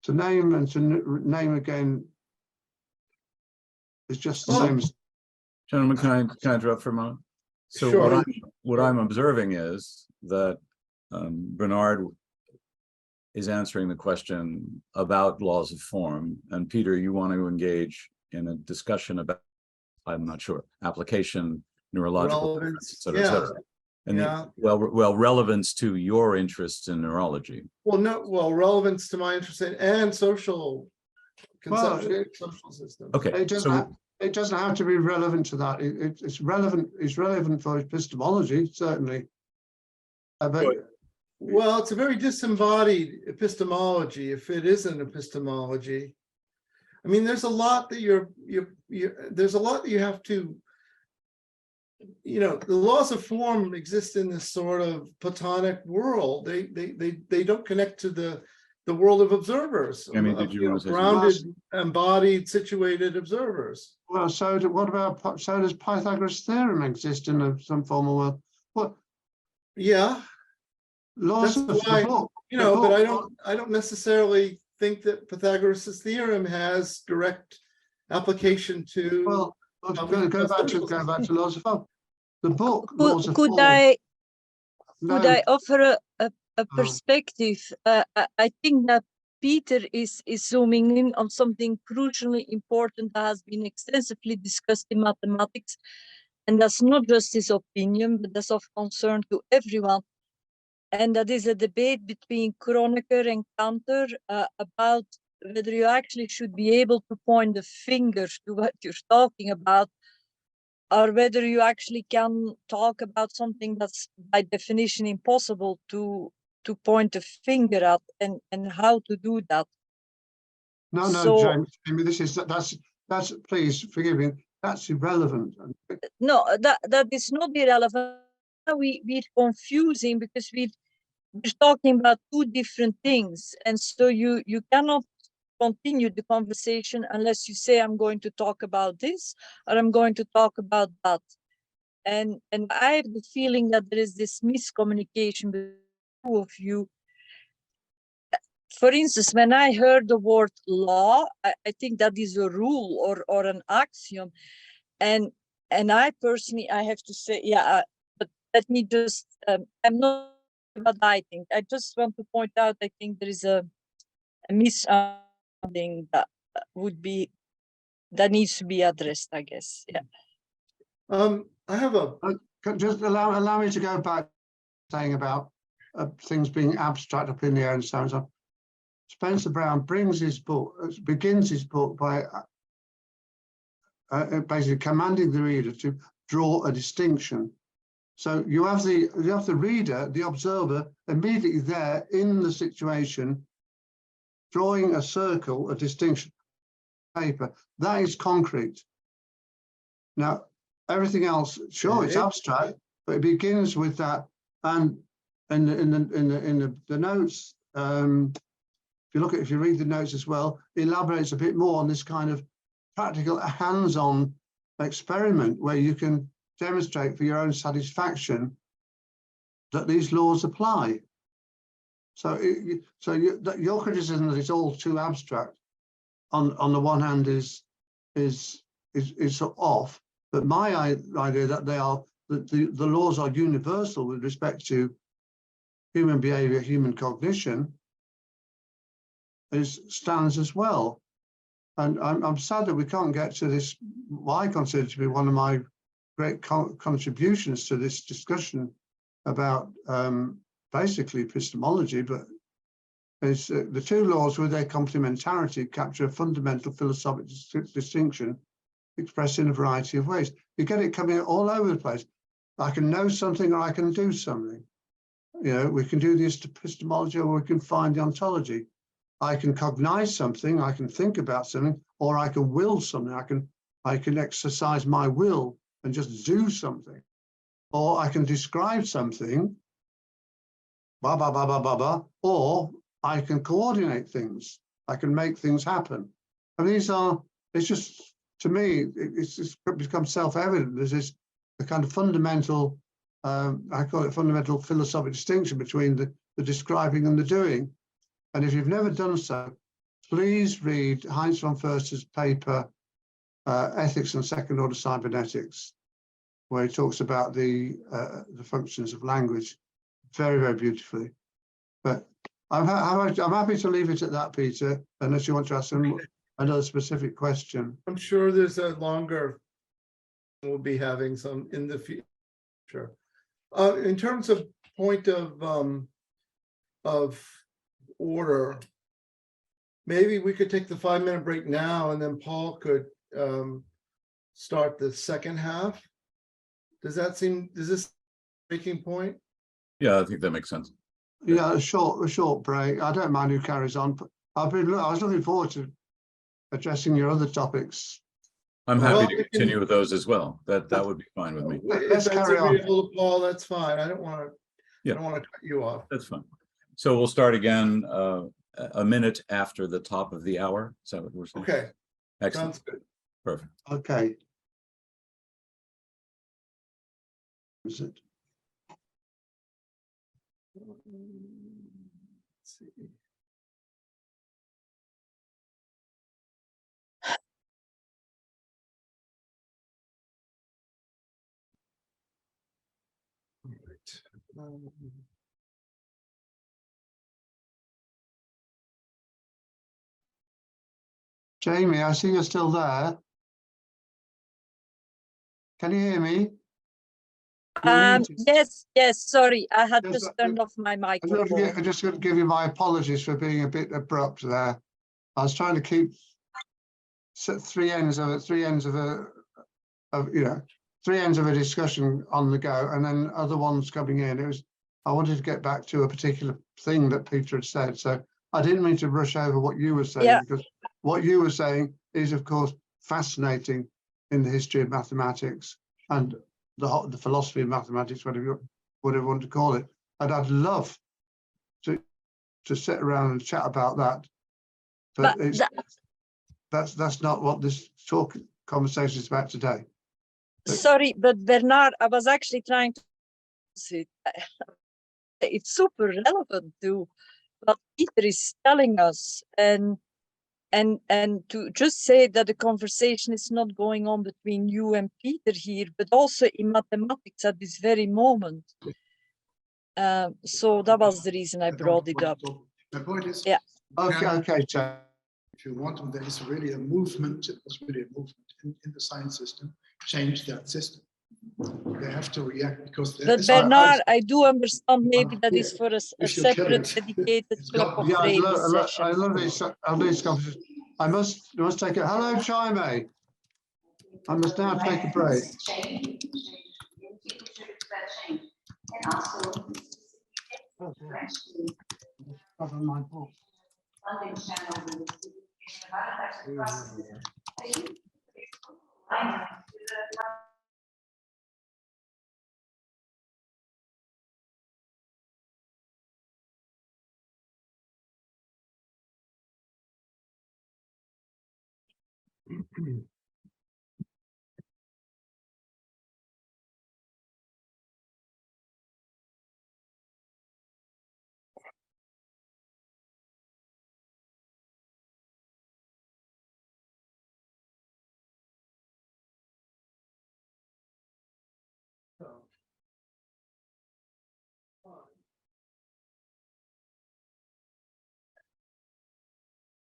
to name and to name again is just the same as. Gentlemen, can I interrupt for a moment? So Sure. what I'm observing is that Bernard is answering the question about laws of form, and Peter, you want to engage in a discussion about, I'm not sure, application, neurological, Relevance, et cetera, et cetera. And yeah. well, relevance to your interests in neurology. Well, relevance to my interest in and social conception, social system. Okay, It doesn't have to be relevant to that. It's relevant. It's relevant for epistemology, certainly. But Well, it's a very disembodied epistemology, if it isn't epistemology. I mean, there's a lot that there's a lot that you have to, the laws of form exist in this sort of Platonic world. They don't connect to the the world of observers. Amy, of, did you want to say something? grounded, embodied, situated observers. Well, what about, so does Pythagoras' theorem exist in some formal world? What Yeah, laws that's of why, the book? but I don't necessarily think that Pythagoras' theorem has direct application to. Well, how go we back social to laws of form. The book, Could, laws of could form. I No, could I offer a Oh. perspective? I think that Peter is zooming in on something crucially important that has been extensively discussed in mathematics, and that's not just his opinion, but that's of concern to everyone. And that is a debate between Kronecker and Cantor about whether you actually should be able to point the finger to what you're talking about, or whether you actually can talk about something that's by definition impossible to point a finger at, and how to do that. no, So- James, Amy, that's, please forgive me, that's irrelevant. No, that is not irrelevant. We're confusing because we're talking about two different things, and so you cannot continue the conversation unless you say I'm going to talk about this or I'm going to talk about that. And I have the feeling that there is this miscommunication between the two of you. For instance, when I heard the word law, I think that is a rule or an axiom, and I personally, I have to say, yeah, but let me just, I'm not what I think. I just want to point out, I think there is a misunderstanding that needs to be addressed, I guess. Yeah. I have a, Just allow me to go back to saying about things being abstract up in the air and so on. Spencer Brown begins his book by basically commanding the reader to draw a distinction. So you have the reader, the observer, immediately there in the situation, drawing a circle, a distinction paper. That is concrete. Now, everything else, sure, it's Okay. abstract, but it begins with that. And in the notes, if you read the notes as well, it elaborates a bit more on this kind of practical hands-on experiment where you can demonstrate for your own satisfaction that these laws apply. So, your criticism that it's all too abstract, on the one hand, is off. But my idea that the laws are universal with respect to human behavior, human cognition, stands as well. And I'm sad that we can't get to this, what I consider to be one of my great contributions to this discussion about basically epistemology, but is the two laws with their complementarity capture a fundamental philosophical distinction expressed in a variety of ways. You get it coming all over the place. I can know something or I can do something. You know, we can do the epistemology or we can find the ontology. I can cognize something, I can think about something, or I can will something. I can exercise my will and just do something. Or I can describe something, blah, blah, blah, blah, blah, blah, or I can coordinate things. I can make things happen. And these are, it's just, to me, it's become self-evident. There's this the kind of fundamental, I call it fundamental philosophical distinction between the describing and the doing. And if you've never done so, please read Heinz von Förster's paper, Ethics and Second Order Cybernetics, where he talks about the functions of language very, very beautifully. But I'm happy to leave it at that, Peter, unless you want to ask another specific question. I'm sure there's a longer, we'll be having some in the future. In terms of point of order, maybe we could take the 5-minute break now and then Paul could start the second half. Does this making point? Yeah, I think that makes sense. Yeah, a short break. I don't mind who carries on. But I was looking forward to addressing your other topics. I'm happy Well, to continue with those as well. That would be fine with me. If Let's that's carry on. agreeable to Paul, that's fine. I don't want to Yeah. cut you off. That's fine. So we'll start again a minute after the top of the hour. Is that what we're saying? Okay, Excellent. sounds good. Perfect. Okay. Is it? Let's see. All right. Jamie, I see you're still there. Can you hear me? You're muted. Yes, sorry, I had Yes, just turned off my I microphone. just got to give you my apologies for being a bit abrupt there. I was trying to keep three ends of a discussion on the go, and then other ones coming in. I wanted to get back to a particular thing that Peter had said, so I didn't mean to rush over what you were saying, Yeah. because what you were saying is, of course, fascinating in the history of mathematics and the philosophy of mathematics, whatever you want to call it. And I'd love to sit around and chat about that, but that's not what this conversation is about today. Sorry, but Bernard, I was actually trying to say it's super relevant to what Peter is telling us, and to just say that the conversation is not going on between you and Peter here, but also in mathematics at this very moment. So that was the reason I brought it up. My point is, Yeah. Okay, Jack. if you want, there is really a movement, it was really a movement in the science system, change that system. They have to react because there But is Bernard, I do understand maybe that Yeah. is for a If you kill separate it, dedicated it's Club gone. of Yeah, I Remy love session. these conversations. I must take it. Hello, Chime. I must now take a break.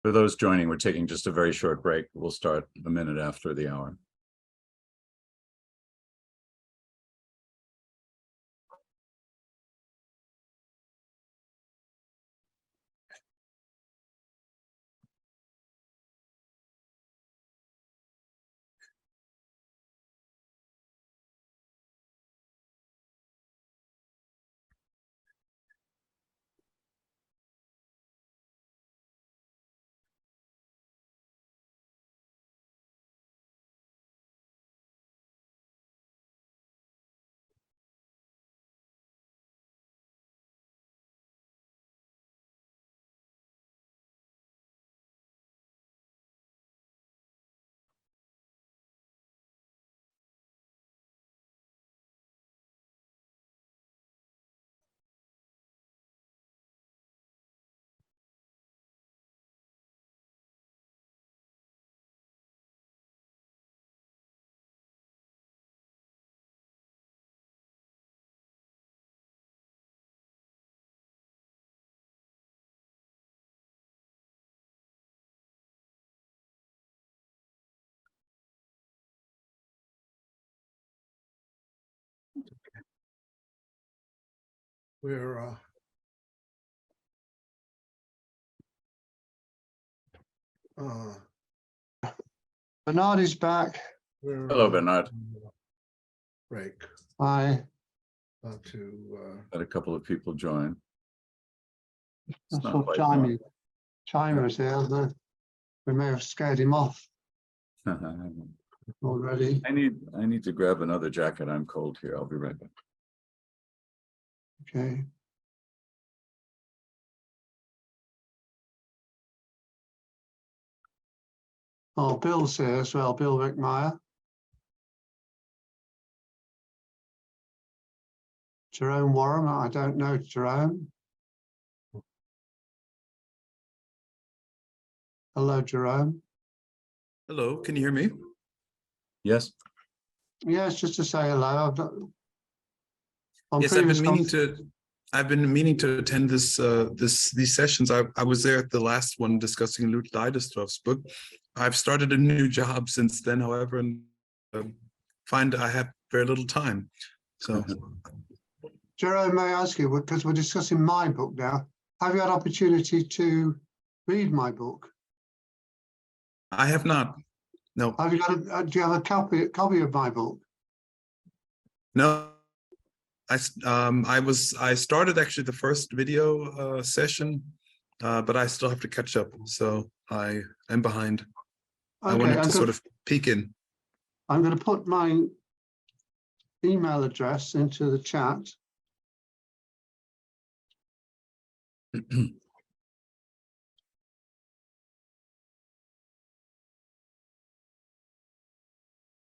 For those joining, we're taking just a very short break. We'll start a minute after the hour. We're Bernard is back. Hello, Bernard. Break. Hi. Had a couple of people join. I It's not saw quite Chime was here. We may have scared him off dark. already. I need to grab another jacket. I'm cold here. I'll be right back. Okay. Oh, Bill's here as well, Bill Rickmeyer. Jerome Warren, I don't know Jerome. Hello, Jerome. Hello, can you hear me? Yes, Yes, just to say hello. On Yes, I've previous been meaning to attend these sessions. I was there at the last one discussing Lud Leidestrof's book. I've started a new job since then, however, and find I have very little time. So Jerome, may I ask you, because we're discussing my book now, have you had opportunity to read my book? I have not. No, Have you got do you have a copy of my book? no. I started actually the first video session, but I still have to catch up. So I am behind. I Okay, wanted to sort of peek in. I'm going to put my email address into the chat.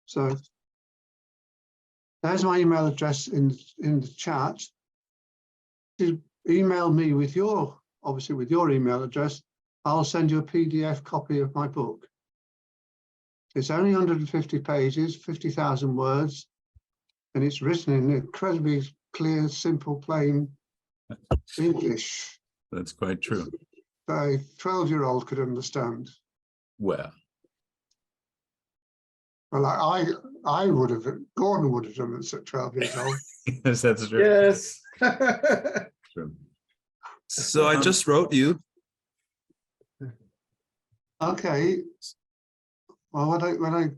So there's my email address in the chat. To email me with your, obviously with your email address, I'll send you a PDF copy of my book. It's only 150 pages, 50,000 words, and it's written in incredibly clear, simple, plain English that's quite true. that a 12-year-old could understand. Well, Well, I would have, Gordon would have done it at 12 years old. yes, that's true. Yes. True. So I just wrote you. Okay. Well, when I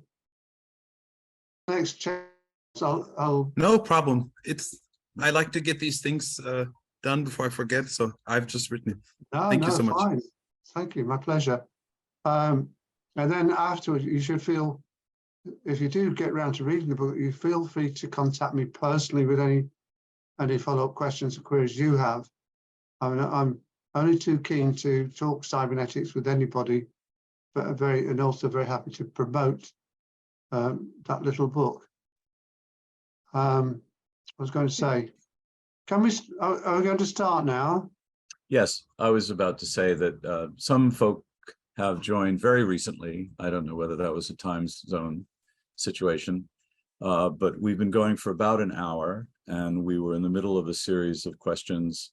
next check, I'll No problem. I like to get these things done before I forget. So I've just written it. Thank you so much. Fine. Thank you, my pleasure. And then afterwards, you should feel, if you do get around to reading the book, you feel free to contact me personally with any follow-up questions or queries you have. I mean, I'm only too keen to talk cybernetics with anybody, but and also very happy to promote that little book. I was going to say, are we going to start now? Yes, I was about to say that some folk have joined very recently. I don't know whether that was a time zone situation, but we've been going for about an hour, and we were in the middle of a series of questions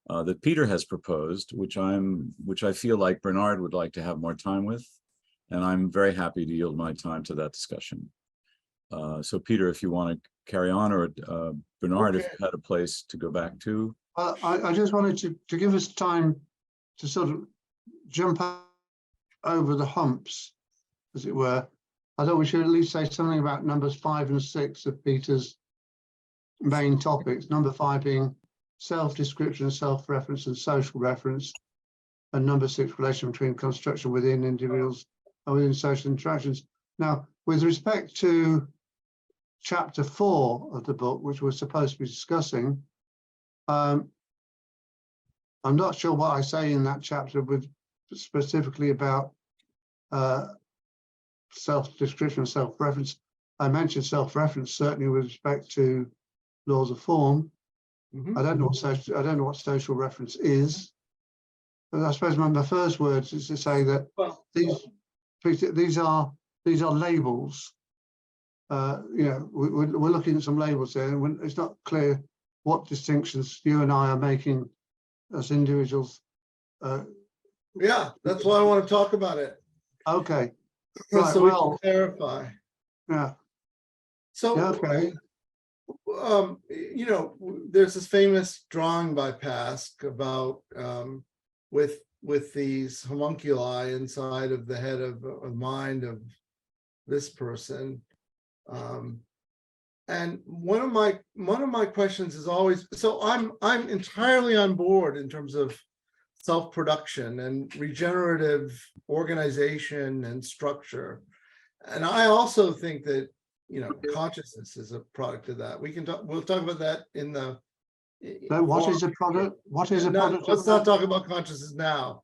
that Peter has proposed, which I feel like Bernard would like to have more time with, and I'm very happy to yield my time to that discussion. So Peter, if you want to carry on, or Bernard, if you had a place to go back to. I just wanted to give us time to sort of jump over the humps, as it were. I thought we should at least say something about numbers 5 and 6 of Peter's main topics. Number 5 being self-description, self-reference, and social reference, and number 6, relation between construction within individuals and within social interactions. Now, with respect to chapter 4 of the book, which we're supposed to be discussing, I'm not sure what I say in that chapter with specifically about self-description, self-reference. I mentioned self-reference certainly with respect to laws of form. I don't know what social reference is, but I suppose my first words is to say that these are labels. We're looking at some labels there, and it's not clear what distinctions you and I are making as individuals. Yeah, that's why I want to talk about it. Okay. Right, So we can clarify. Yeah. So, Yeah, okay. There's this famous drawing by Pask about with these homunculi inside of the head of a mind of this person. And one of my questions is always, so I'm entirely on board in terms of self-production and regenerative organization and structure. And I also think that, consciousness is a product of that. We'll talk about that in the. What is a product? What is a product? Let's not talk about consciousness now.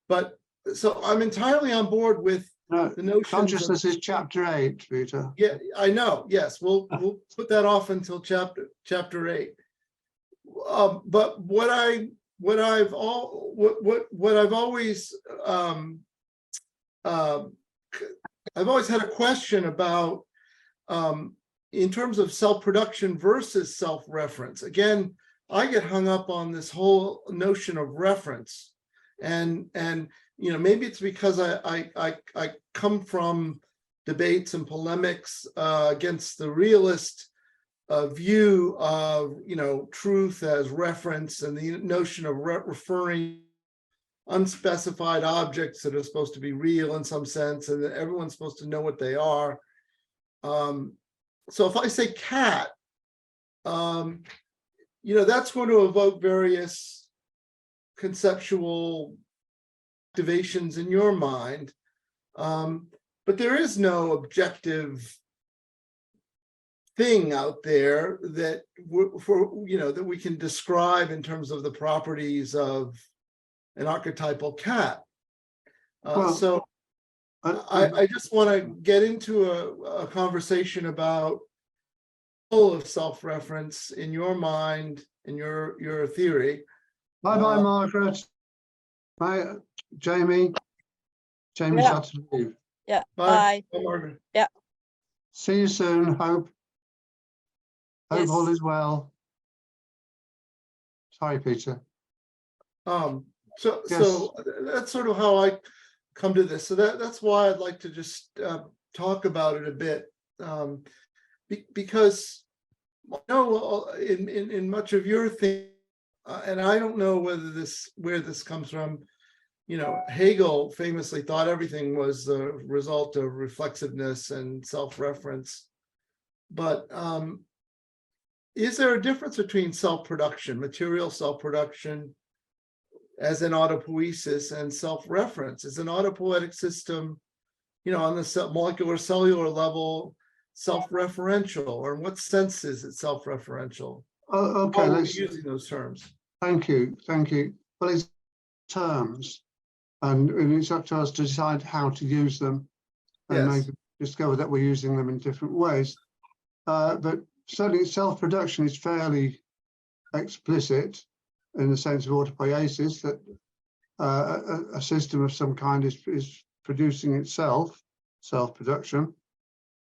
But so I'm entirely on board with No, the notions of, consciousness is chapter 8, Peter. yeah, I know, yes, we'll put that off until chapter 8. But what I've always I've always had a question about in terms of self-production versus self-reference. Again, I get hung up on this whole notion of reference, and you know, maybe it's because I come from debates and polemics against the realist view of, you know, truth as reference, and the notion of referring unspecified objects that are supposed to be real in some sense, and that everyone's supposed to know what they are. So if I say cat, you know, that's going to evoke various conceptual activations in your mind. But there is no objective thing out there that that we can describe in terms of the properties of an archetypal cat. So I just want to get into a conversation about all of self-reference in your mind, in your theory. Bye, Margaret. Bye, Jamie. Jamie's Yeah. got to leave. Yeah. Bye, Bye. Margaret. See you soon. Hope Yes. all is well. Sorry, Peter. So Yes. that's sort of how I come to this. So that's why I'd like to just talk about it a bit, because I know in much of your thing, and I don't know where this comes from. You know, Hegel famously thought everything was the result of reflexiveness and self-reference. But is there a difference between self-production, material self-production, as an autopoiesis, and self-reference? Is an autopoietic system, you know, on the molecular cellular level, self-referential, or in what sense is it self-referential? Okay, let's using those terms. thank you. Well, it's terms, and it's up to us to decide how to use them and Yes. discover that we're using them in different ways. But certainly self-production is fairly explicit in the sense of autopoiesis, that a system of some kind is producing itself, self-production,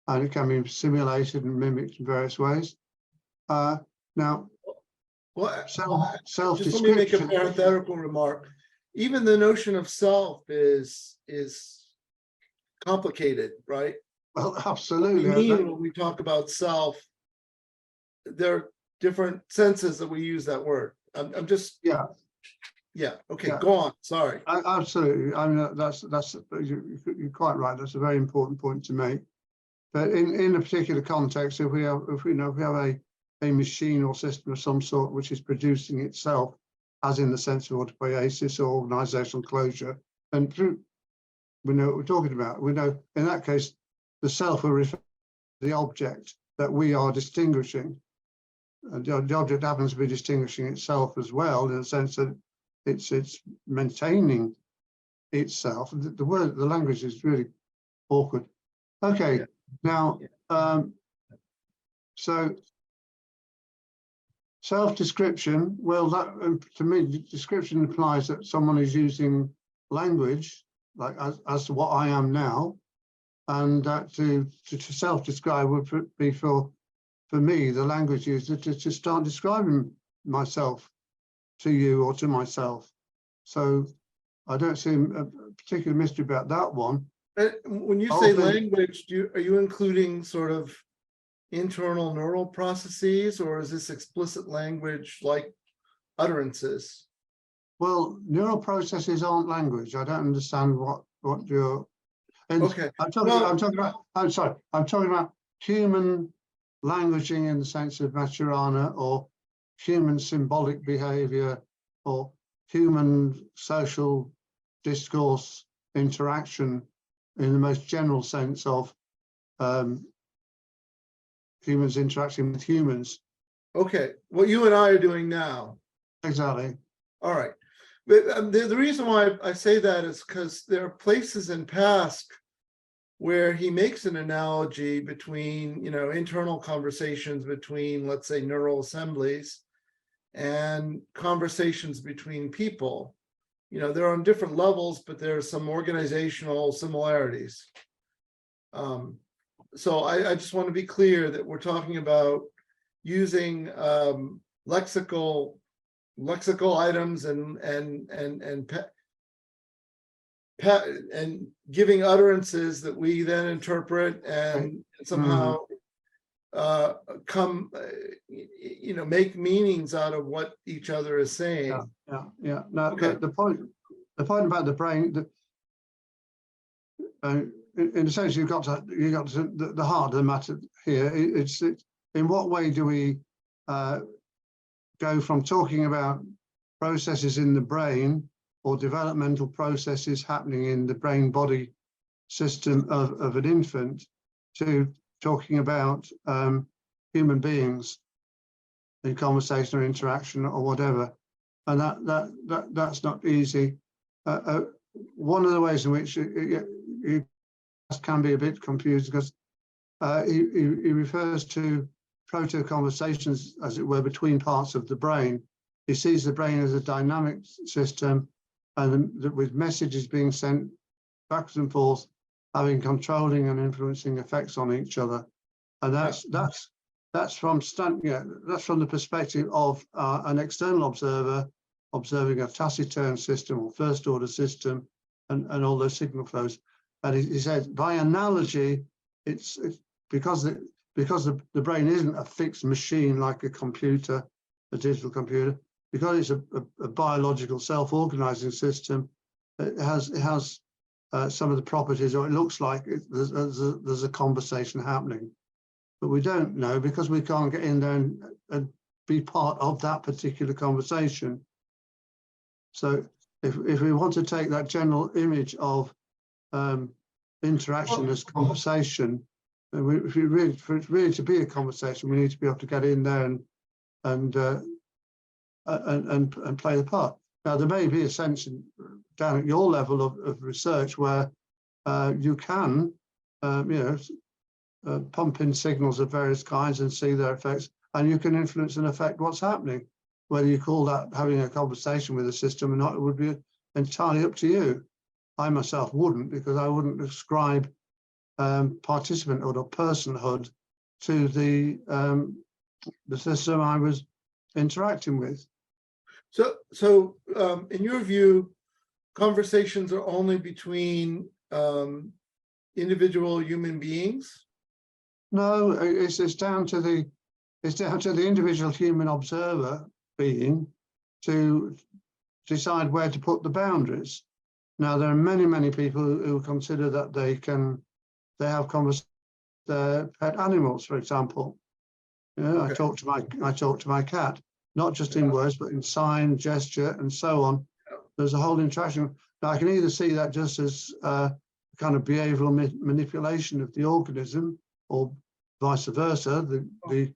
and it can be simulated and mimicked in various ways. Now, Well, self-description. just let me make a parenthetical remark. Even the notion of self is complicated, right? Well, What absolutely. we mean when we talk about self, there are different senses that we use that word. I'm just, Yeah. Okay, Yeah. go on. Sorry. Absolutely. I mean, that's you're quite right. That's a very important point to make. But in a particular context, if we have a machine or system of some sort which is producing itself, as in the sense of autopoiesis or organizational closure, and we know what we're talking about. We know in that case, the self will refer to the object that we are distinguishing. And the object happens to be distinguishing itself as well, in the sense that it's maintaining itself. The language is really awkward. Okay, now, so self-description, well, that to me, description implies that someone is using language, like as to what I am now, and that to self-describe would be for me, the language user, to start describing myself to you or to myself. So I don't see a particular mystery about that one. When you say language, are you including sort of internal neural processes, or is this explicit language like utterances? Well, neural processes aren't language. I don't understand what you're. Okay. I'm talking about human languaging in the sense of Maturana, or human symbolic behavior, or human social discourse interaction in the most general sense of humans interacting with humans. Okay, what you and I are doing now. Exactly. All right. But the reason why I say that is because there are places in Pasque where he makes an analogy between, internal conversations between, let's say, neural assemblies and conversations between people. They're on different levels, but there are some organizational similarities. So I just want to be clear that we're talking about using lexical items and giving utterances that we then interpret and somehow make meanings out of what each other is saying. Yeah. No, Okay. the point about the brain, in a sense, you got to the heart of the matter here. It's in what way do we go from talking about processes in the brain or developmental processes happening in the brain-body system of an infant to talking about human beings in conversation or interaction or whatever, and that's not easy. One of the ways in which it can be a bit confused because he refers to proto-conversations, as it were, between parts of the brain. He sees the brain as a dynamic system, and with messages being sent backwards and forth, having controlling and influencing effects on each other, and that's from the perspective of an external observer observing a taciturn system or first order system, and all those signal flows. And he said, by analogy, it's because the brain isn't a fixed machine like a computer, a digital computer, because it's a biological self-organizing system. It has some of the properties, or it looks like there's a conversation happening, but we don't know because we can't get in there and be part of that particular conversation. So if we want to take that general image of interaction as conversation, and for it really to be a conversation, we need to be able to get in there and play the part. Now, there may be a sense down at your level of research where you can, pump in signals of various kinds and see their effects, and you can influence and affect what's happening. Whether you call that having a conversation with a system or not, it would be entirely up to you. I myself wouldn't, because I wouldn't ascribe participanthood or personhood to the system I was interacting with. So in your view, conversations are only between individual human beings? No, it's down to the individual human observer being to decide where to put the boundaries. Now, there are many people who consider that they have conversations with their pet animals, for example. Okay. I talk to my cat, not just in words, but in sign, gesture, and so on. There's a whole interaction. Now, I can either see that just as kind of behavioral manipulation of the organism, or vice versa, the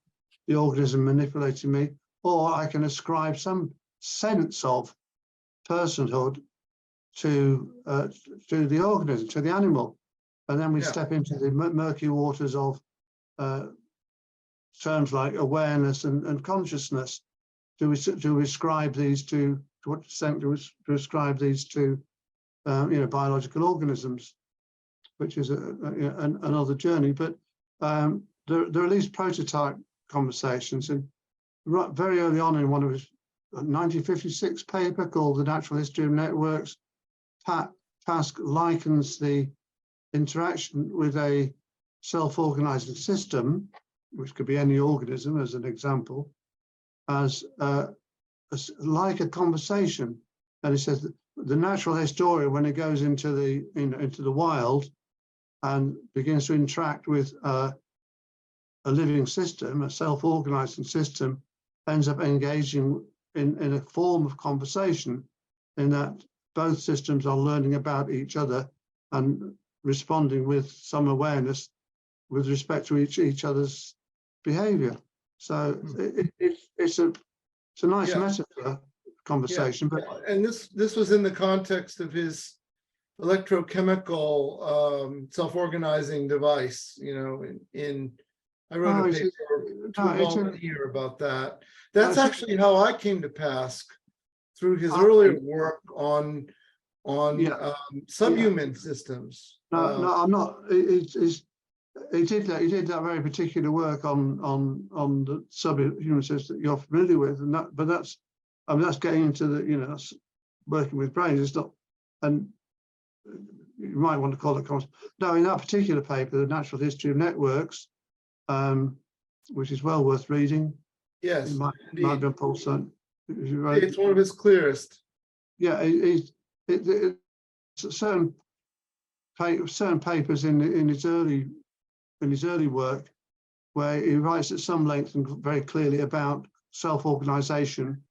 organism manipulating me, or I can ascribe some sense of personhood to the organism, to the animal, and then we step into the murky waters of terms like awareness and consciousness. Do we ascribe these to what extent do we ascribe these to biological organisms, which is another journey. But there are at least prototype conversations, and very early on in one of his 1956 paper called The Natural History of Networks, Task likens the interaction with a self-organizing system, which could be any organism as an example, as like a conversation. And he says that the natural historian, when it goes into the wild and begins to interact with a living system, a self-organizing system, ends up engaging in a form of conversation, in that both systems are learning about each other and responding with some awareness with respect to each other's behavior. So it's a nice metaphor conversation. But and this was in the context of his electrochemical self-organizing device, you know, I wrote Oh, a it's a- paper to no, a it's a- volunteer about that. That's That's- actually how I came to Pask, through his Oh, earlier work on Yeah. subhuman systems. No, I'm not. He did that very particular work on the subhuman system that you're familiar with, and that's getting into the, you know, that's working with brains. It's not, and you might want to call it. No, in that particular paper, the natural history of networks, which is well worth reading. Yes, It might indeed. be Paul Son. It's one of his clearest. Yeah, certain papers in his early work where he writes at some length and very clearly about self-organization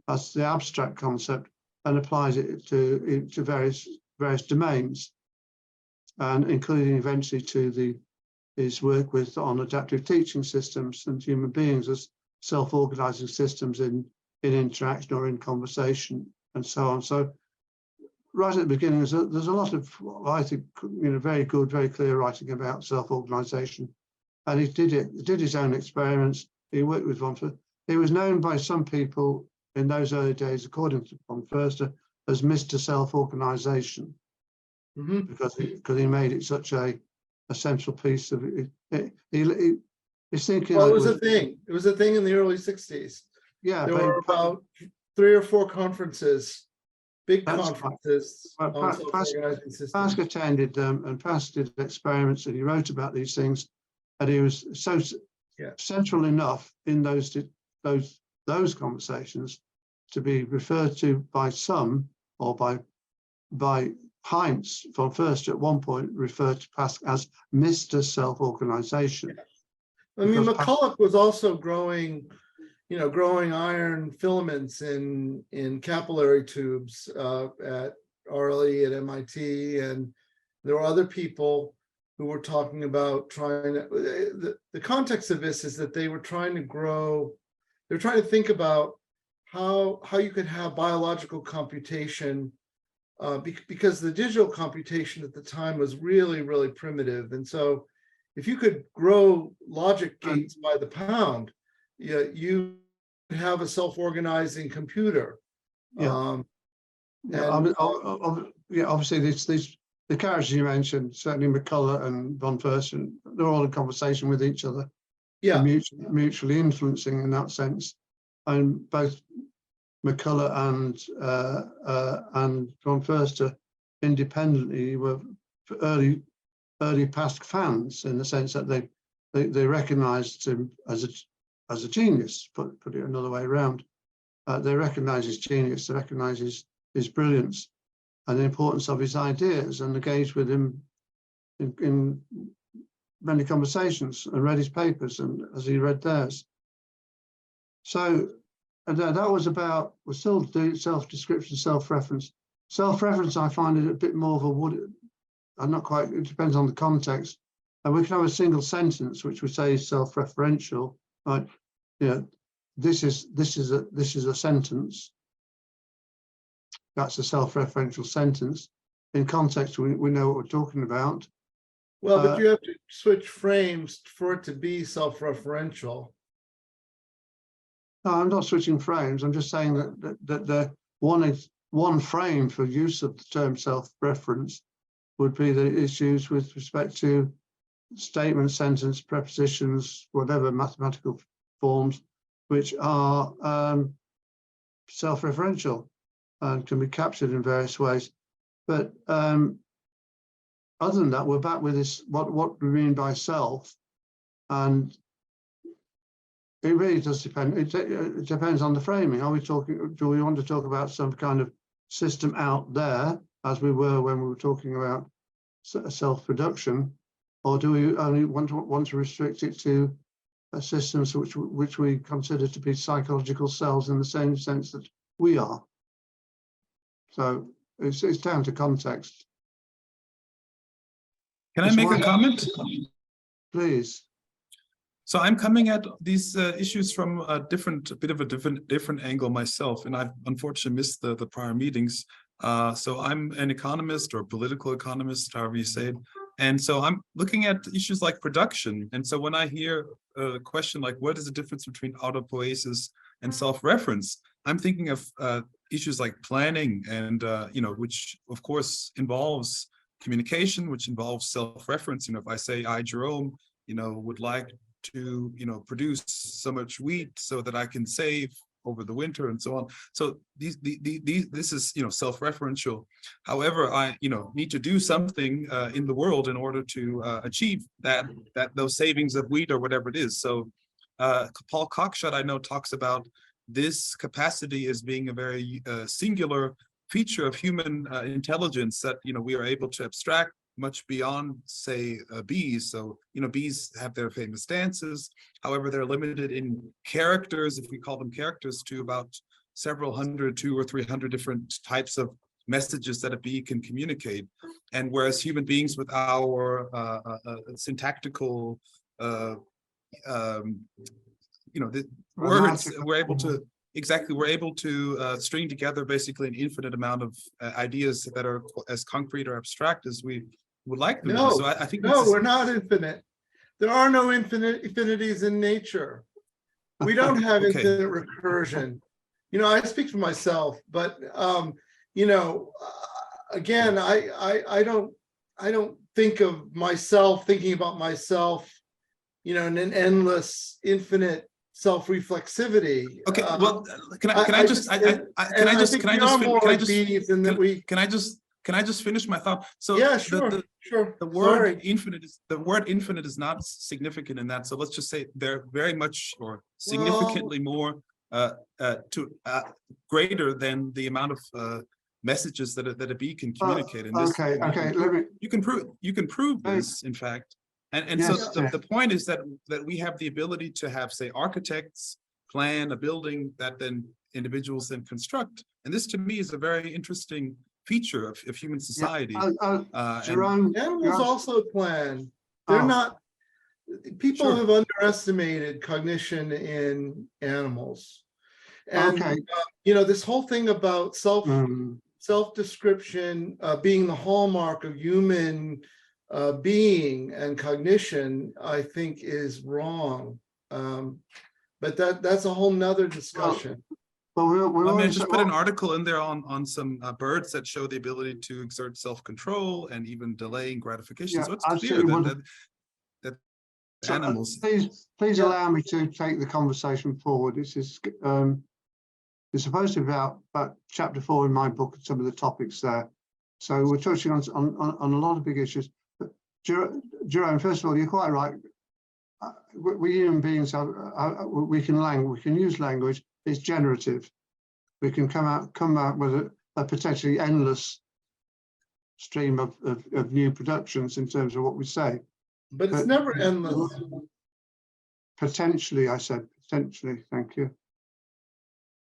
as the abstract concept and applies it to various domains, and including eventually to his work on adaptive teaching systems and human beings as self-organizing systems in interaction or in conversation and so on. So right at the beginning, there's a lot of, I think, you know, very good, very clear writing about self-organization. And he did his own experiments. He worked with von Förster. He was known by some people in those early days, according to von Förster, as Mr. Self-Organization, because he made it such a central piece of it. He's thinking. Well, it was a thing. It was a thing in the early 60s. Yeah, There were about 3 or 4 conferences, big That's conferences right. on self-organizing Pask systems. attended them, and Pask did experiments, and he wrote about these things, and he was so central enough in those conversations to be referred to by some, or by Heinz von Förster at one point referred to Pask as Mr. Self-Organization. I mean, Because McCulloch was also growing iron filaments in capillary tubes at RLE at MIT, and there were other people who were talking about the context of this is that they were trying to think about how you could have biological computation, because the digital computation at the time was really, really primitive. And so if you could grow logic gates by the pound, you have a self-organizing computer. Obviously the characters you mentioned, certainly McCulloch and von Förster, they're all in conversation with each other. Yeah, mutually influencing in that sense, and both McCulloch and von Förster independently were early Pask fans, in the sense that they recognised him as a genius. Put it another way around, they recognise his genius, they recognise his brilliance and the importance of his ideas, and engaged with him in many conversations and read his papers, and as he read theirs. So that was about, we're still doing self-description, self-reference. Self-reference, I find it a bit more of a I'm not quite, it depends on the context. And we can have a single sentence which we say is self-referential, like, you know, this is a sentence. That's a self-referential sentence. In context, we know what we're talking about. well, but you have to switch frames for it to be self-referential. No, I'm not switching frames. I'm just saying that the one frame for use of the term self-reference would be that it's used with respect to statement, sentence, prepositions, whatever mathematical forms, which are self-referential and can be captured in various ways. But other than that, we're back with this, what we mean by self, and it really does depend. It depends on the framing. Do we want to talk about some kind of system out there, as we were when we were talking about self-production, or do we only want to restrict it to systems which we consider to be psychological cells in the same sense that we are? So it's down to context. Can I make a comment? Please. So I'm coming at these issues from a different angle myself, and I've unfortunately missed the prior meetings. So I'm an economist or political economist, however you say it. And so I'm looking at issues like production. And so when I hear a question like, what is the difference between autopoiesis and self-reference? I'm thinking of issues like planning and, which of course involves communication, which involves self-reference. If I say, I, Jerome, would like to, produce so much wheat so that I can save over the winter and so on. So this is, self-referential. However, I, need to do something in the world in order to achieve those savings of wheat or whatever it is. So Paul Cockshott, I know, talks about this capacity as being a very singular feature of human intelligence that, we are able to abstract much beyond, say, bees. So, bees have their famous dances. However, they're limited in characters, if we call them characters, to about several hundred, 200 or 300 different types of messages that a bee can communicate. And whereas human beings with our syntactical, the words, we're able to, we're able to string together basically an infinite amount of ideas that are as concrete or abstract as we would like them to be. So I think we're not infinite. There are no infinities in nature. We don't have Okay. infinite recursion. I speak for myself, but again, I don't think of myself thinking about myself, in an endless, infinite self-reflexivity. Okay, well, can I just finish my thought? So yeah, sure. The word infinite is not significant in that. So let's just say they're very much or significantly more greater than the amount of messages that a bee can communicate. And this, you can prove this, in fact. And yes, so the point is that we have the ability to have, say, architects plan a building that then individuals then construct. And this to me is a very interesting feature of human society. Animals also plan. They're not, people have underestimated cognition in animals. And this whole thing about self-description being the hallmark of human being and cognition, I think, is wrong. But that's a whole nother discussion. I just put an article in there on some birds that show the ability to exert self-control and even delaying gratification. So it's clear that animals. Please allow me to take the conversation forward. This is it's supposed to be about chapter 4 in my book and some of the topics there. So we're touching on a lot of big issues. But Jerome, first of all, you're quite right. We human beings we can use language. It's generative. We can come out with a potentially endless stream of new productions in terms of what we say. But it's never endless. Potentially, I said potentially. Thank you.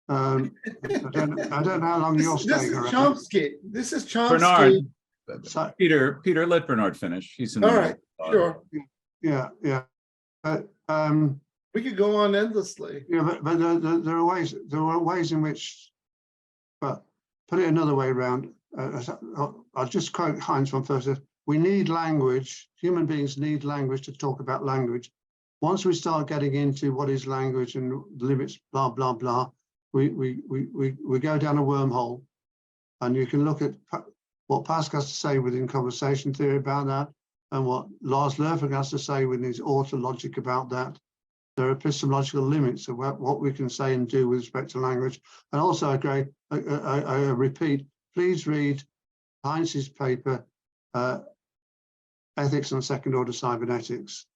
I don't know how long you're staying around. This is Chomsky. Bernard. Peter, let Bernard finish. He's in all right. Sure. Yeah. But we could go on endlessly. Yeah, but there are ways in which. But put it another way around. I'll just quote Heinz von First. We need language. Human beings need language to talk about language. Once we start getting into what is language and limits, blah blah blah, we go down a wormhole, and you can look at what Pascal has to say within conversation theory about that, and what Lars Lerfing has to say with his autologic about that. There are epistemological limits of what we can say and do with respect to language. And also, I repeat, please read Heinz's paper, Ethics on Second Order Cybernetics,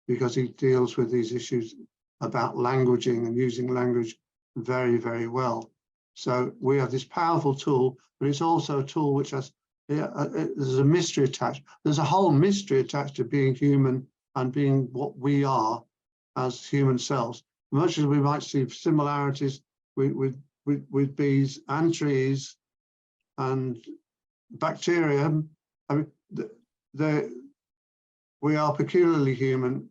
because he deals with these issues about languaging and using language very, very well. So we have this powerful tool, but it's also a tool which has, there's a mystery attached. There's a whole mystery attached to being human and being what we are as human cells. Much as we might see similarities with bees and trees and bacteria, I mean, we are peculiarly human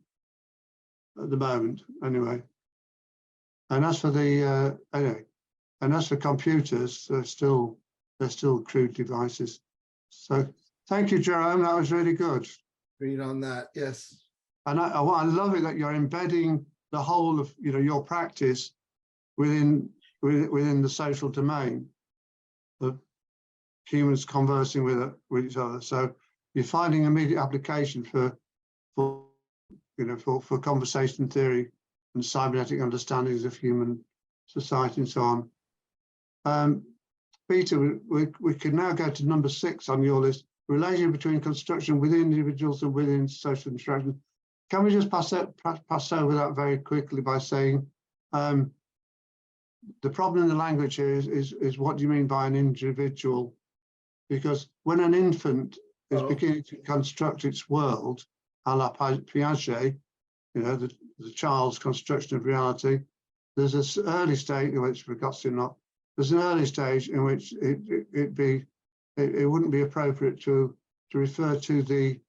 at the moment, anyway. And as for the and as for computers, they're still they're still crude devices. So thank you, Jerome. That was really good. Read on that, yes. And I love it that you're embedding the whole of your practice within the social domain of humans conversing with each other. So you're finding immediate application for conversation theory and cybernetic understandings of human society and so on. Peter, we can now go to number 6 on your list: relation between construction within individuals and within social interaction. Can we just pass over that very quickly by saying the problem in the language here is what do you mean by an individual? Because when an infant is beginning to construct its world, a la Piaget, the child's construction of reality, there's this early stage in which there's an early stage in which it wouldn't be appropriate to refer to the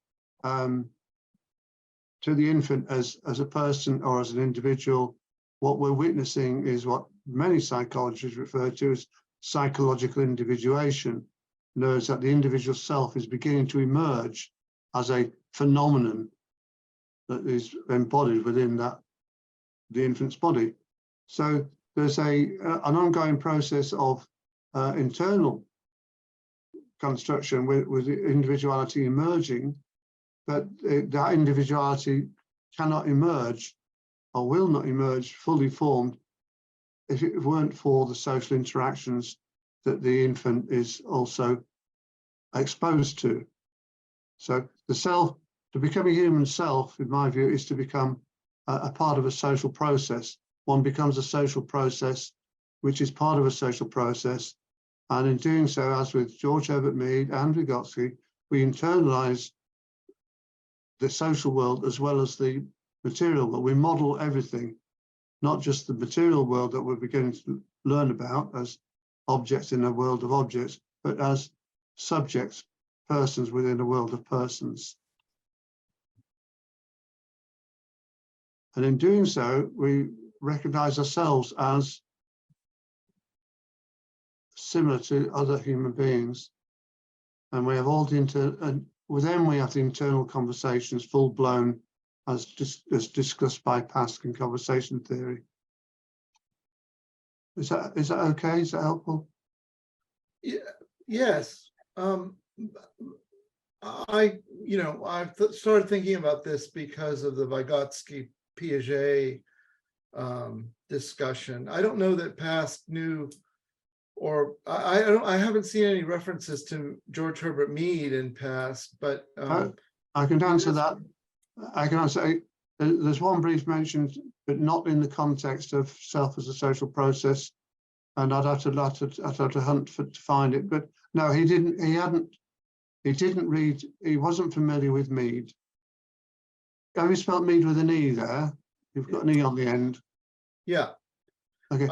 infant as a person or as an individual. What we're witnessing is what many psychologists refer to as psychological individuation. In other words, that the individual self is beginning to emerge as a phenomenon that is embodied within the infant's body. So there's an ongoing process of internal construction with individuality emerging, but that individuality cannot emerge or will not emerge fully formed if it weren't for the social interactions that the infant is also exposed to. So the self, to become a human self, in my view, is to become a part of a social process. One becomes a social process, which is part of a social process. And in doing so, as with George Herbert Mead and Vygotsky, we internalize the social world as well as the material world. We model everything, not just the material world that we're beginning to learn about as objects in a world of objects, but as subjects, persons within a world of persons. And in doing so, we recognize ourselves as similar to other human beings. And we have all the we have the internal conversations full blown as discussed by Pascal in conversation theory. Is that okay? Is that helpful? Yeah, yes. I've started thinking about this because of the Vygotsky Piaget discussion. I don't know that Past knew, or I haven't seen any references to George Herbert Mead in Past, but I can answer that. I can answer. There's one brief mention, but not in the context of self as a social process, and I'd have to hunt to find it. But no, he didn't. He didn't read. He wasn't familiar with Mead. Have you spelled Mead with an E there? You've got an E on the end. Yeah. Okay.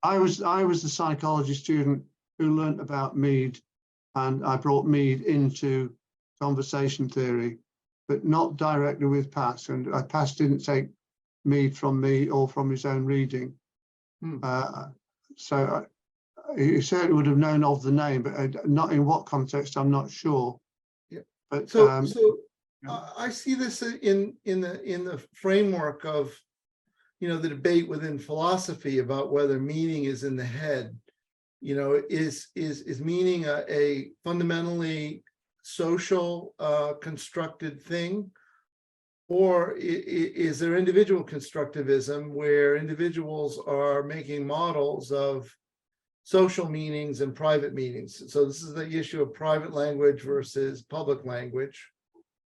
I was the psychology student who learnt about Mead, and I brought Mead into conversation theory, but not directly with Pass. And Pass didn't take Mead from me or from his own reading. So he certainly would have known of the name, but not in what context, I'm not sure. Yeah. But I see this in the framework of the debate within philosophy about whether meaning is in the head. Is meaning a fundamentally social constructed thing, or is there individual constructivism where individuals are making models of social meanings and private meanings? So this is the issue of private language versus public language,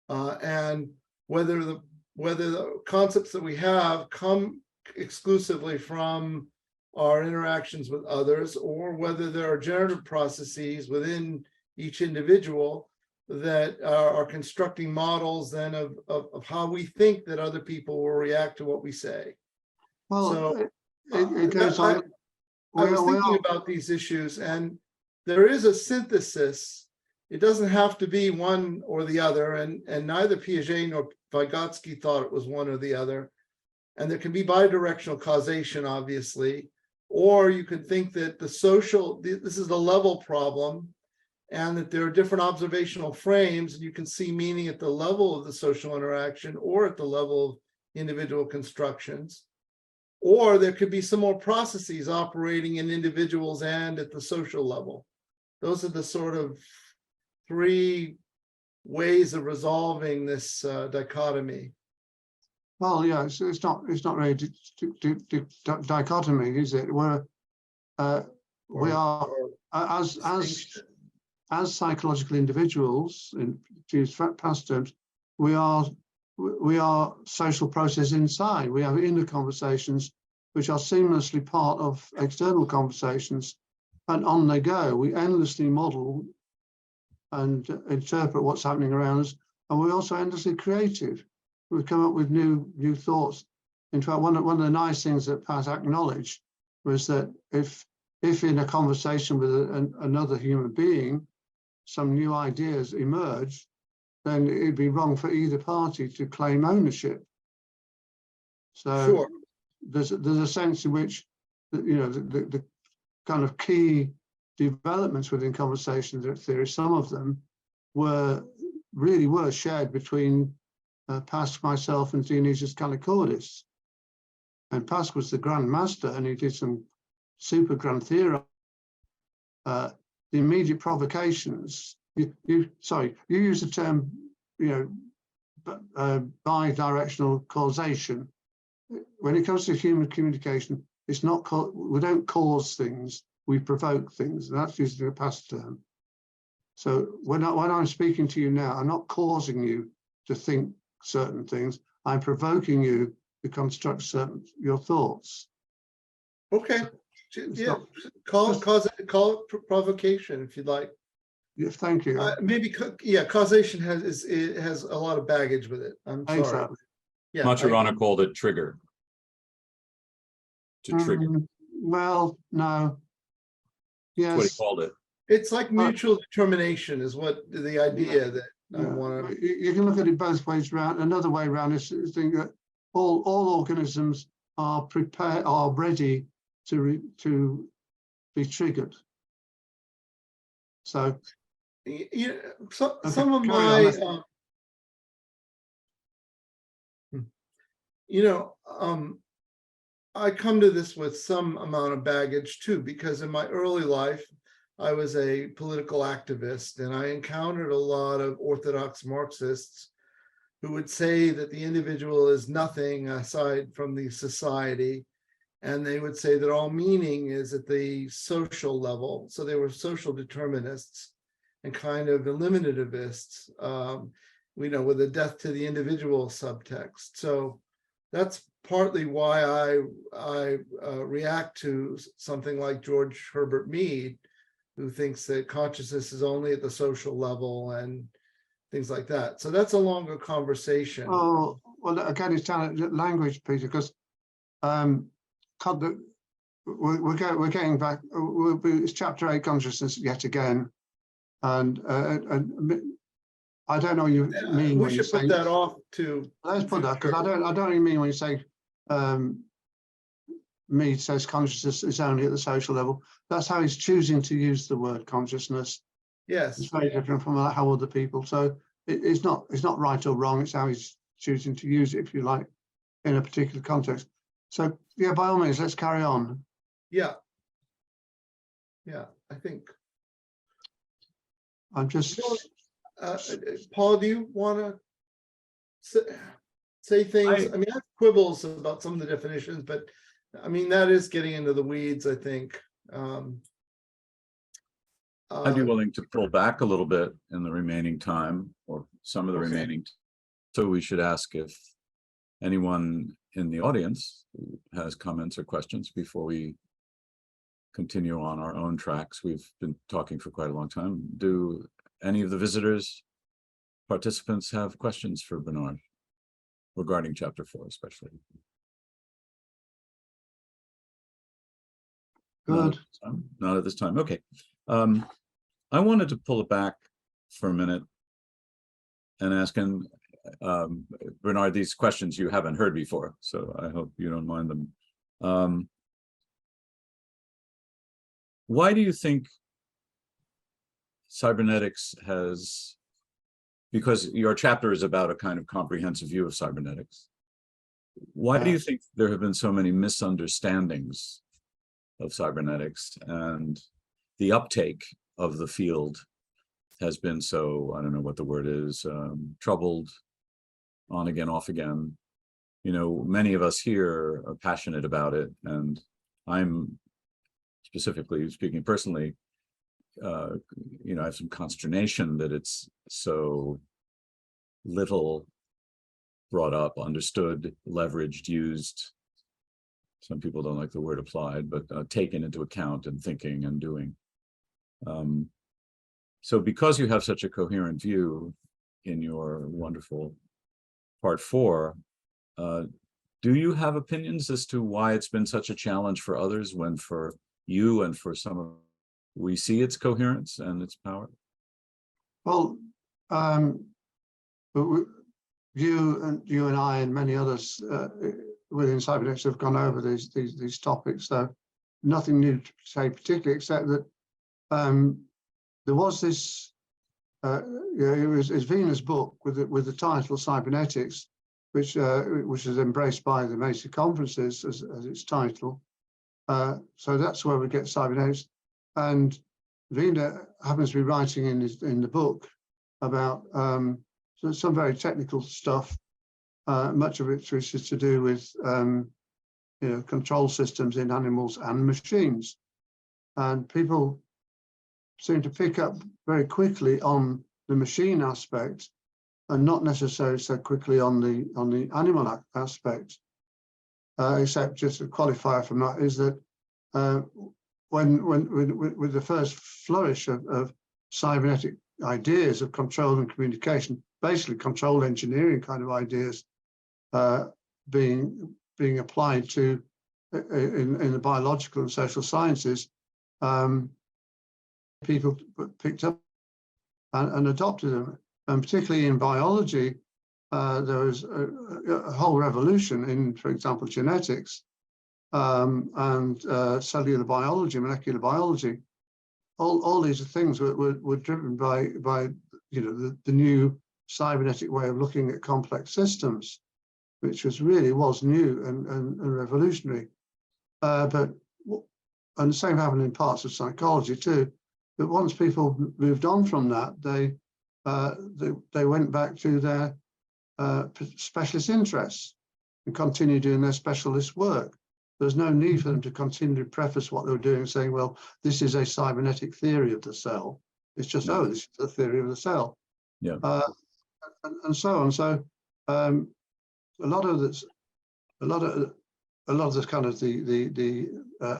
and whether the concepts that we have come exclusively from our interactions with others, or whether there are generative processes within each individual that are constructing models then of how we think that other people will react to what we say. Well, so it goes on. I was thinking about these issues, and there is a synthesis. It doesn't have to be one or the other, and neither Piaget nor Vygotsky thought it was one or the other. And there can be bidirectional causation, obviously, Or you could think that this is a level problem, and that there are different observational frames, and you can see meaning at the level of the social interaction or at the level of individual constructions. Or there could be some more processes operating in individuals and at the social level. Those are the sort of three ways of resolving this dichotomy. Well, yeah, it's not really dichotomy, is it? We are as psychological individuals, in to use past terms, we are social process inside. We have inner conversations which are seamlessly part of external conversations, and on they go. We endlessly model and interpret what's happening around us, and we're also endlessly creative. We come up with new thoughts. In fact, one of the nice things that Pat acknowledged was that if in a conversation with another human being, some new ideas emerge, then it'd be wrong for either party to claim ownership. So Sure. there's a sense in which, you know, the kind of key developments within conversation theory, some of them were shared between Pasch, myself, and Dionysius Kallikoudis. And Pasch was the Grand Master, and he did some super grand theory. The immediate provocations. You use the term, you know, bi-directional causation. When it comes to human communication, it's not we don't cause things, we provoke things, and that's used in a past term. So when I'm speaking to you now, I'm not causing you to think certain things. I'm provoking you to construct your thoughts. Okay. Yeah. Call it provocation if you'd like. Yeah, thank you. Maybe causation has a lot of baggage with it. I'm sorry. Exactly. Yeah. Maturana called it trigger. To trigger. Well, no. That's what he Yes. called it. It's like mutual determination is what the idea that I Yeah. want to. You can look at it both ways around. Another way around is to think that all organisms are ready to be triggered. So, Some of carry my, I come to this with some amount of baggage too, because in my early life, I was a political activist, and I encountered a lot of orthodox Marxists who would say that the individual is nothing aside from the society. And they would say that all meaning is at the social level. So they were social determinists and kind of eliminativists, with a death to the individual subtext. So that's partly why I react to something like George Herbert Mead, who thinks that consciousness is only at the social level and things like that. So that's a longer conversation. well, again, it's down at language, Peter, because we're getting back. It's chapter 8 consciousness yet again, and I don't know what you mean We when you should put say that off to. Let's put that, because I don't really mean when you say Mead says consciousness is only at the social level. That's how he's choosing to use the word consciousness. Yes. It's very different from how other people. So it's not right or wrong. It's how he's choosing to use it, if you like, in a particular context. So yeah, by all means, let's carry on. Yeah. Yeah, I think. I'm just. Paul, do you want to say things? I mean, I have quibbles about some of the definitions, but I mean, that is getting into the weeds, I think. I'd be willing to pull back a little bit in the remaining time, or some of the remaining. So we should ask if anyone in the audience has comments or questions before we continue on our own tracks. We've been talking for quite a long time. Do any of the visitors, participants have questions for Bernard regarding chapter 4, especially? Good. Not at this time. Okay. I wanted to pull it back for a minute and ask him, Bernard, these questions you haven't heard before, so I hope you don't mind them. Why do you think cybernetics has, because your chapter is about a kind of comprehensive view of cybernetics, why do you think there have been so many misunderstandings of cybernetics, and the uptake of the field has been so, I don't know what the word is, troubled, on again, off again? You know, many of us here are passionate about it, and I'm specifically speaking personally, you know, I have some consternation that it's so little brought up, understood, leveraged, used. Some people don't like the word applied, but taken into account in thinking and doing. So because you have such a coherent view in your wonderful part 4, do you have opinions as to why it's been such a challenge for others, when for you and for some of we see its coherence and its power? Well, you and I and many others within Cybernetics have gone over these topics, so nothing new to say particularly, except that there was this, it was Wiener's book with the title Cybernetics, which is embraced by the major conferences as its title. So that's where we get cybernetics. And Wiener happens to be writing in the book about some very technical stuff, much of it which is to do with you know, control systems in animals and machines. And people seem to pick up very quickly on the machine aspect, and not necessarily so quickly on the animal aspect. Except just a qualifier from that is that when with the first flourish of cybernetic ideas of control and communication, basically control engineering kind of ideas being applied to in the biological and social sciences, people picked up and adopted them, and particularly in biology. There was a whole revolution in, for example, genetics and cellular biology, molecular biology. All these things were driven by you know, the new cybernetic way of looking at complex systems, which was new and revolutionary. And the same happened in parts of psychology too. But once people moved on from that, they went back to their specialist interests and continue doing their specialist work. There's no need for them to continue to preface what they were doing, saying, well, this is a cybernetic theory of the cell. It's just, oh, this is the theory of the cell. Yeah. And so on. So a lot of this kind of the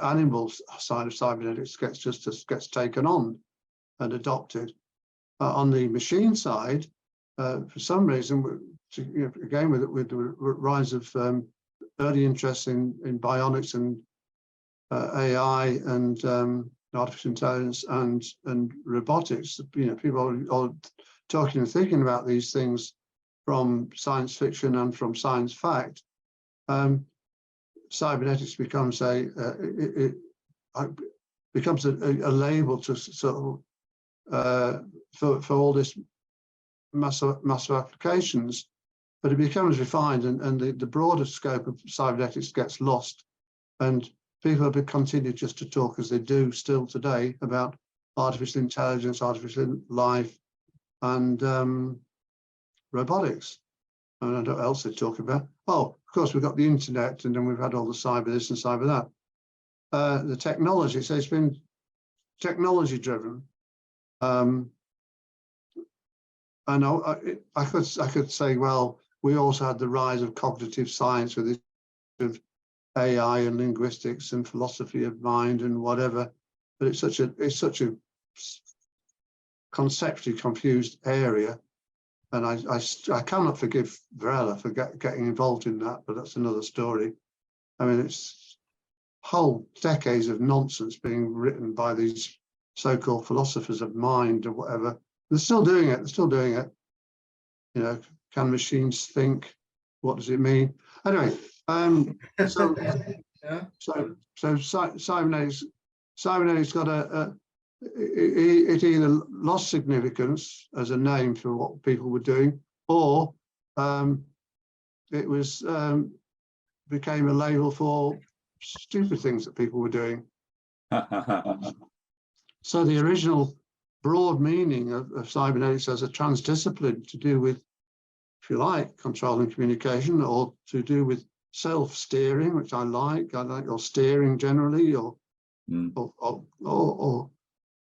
animal side of cybernetics gets taken on and adopted. On the machine side, for some reason, you know, again with the rise of early interest in bionics and AI and artificial intelligence and robotics, you know, people are talking and thinking about these things from science fiction and from science fact. Cybernetics becomes a label to sort of for all this massive applications, but it becomes refined, and the broader scope of cybernetics gets lost, and people have continued just to talk as they do still today about artificial intelligence, artificial life, and robotics. I don't know what else they talk about. Oh, of course, we've got the internet, and then we've had all the cyber this and cyber that. The technology, so it's been technology driven. And I could say, well, we also had the rise of cognitive science with this of AI and linguistics and philosophy of mind and whatever. But it's such a conceptually confused area, and I cannot forgive Varela for getting involved in that. But that's another story. I mean, it's whole decades of nonsense being written by these so-called philosophers of mind or whatever. They're still doing it. They're still doing it. You know, can machines think? What does it mean? Anyway, so cybernetics cybernetics got it either lost significance as a name for what people were doing, or it was became a label for stupid things that people were doing. So the original broad meaning of cybernetics as a transdiscipline to do with, if you like, control and communication, or to do with self-steering, which I like, or steering generally, or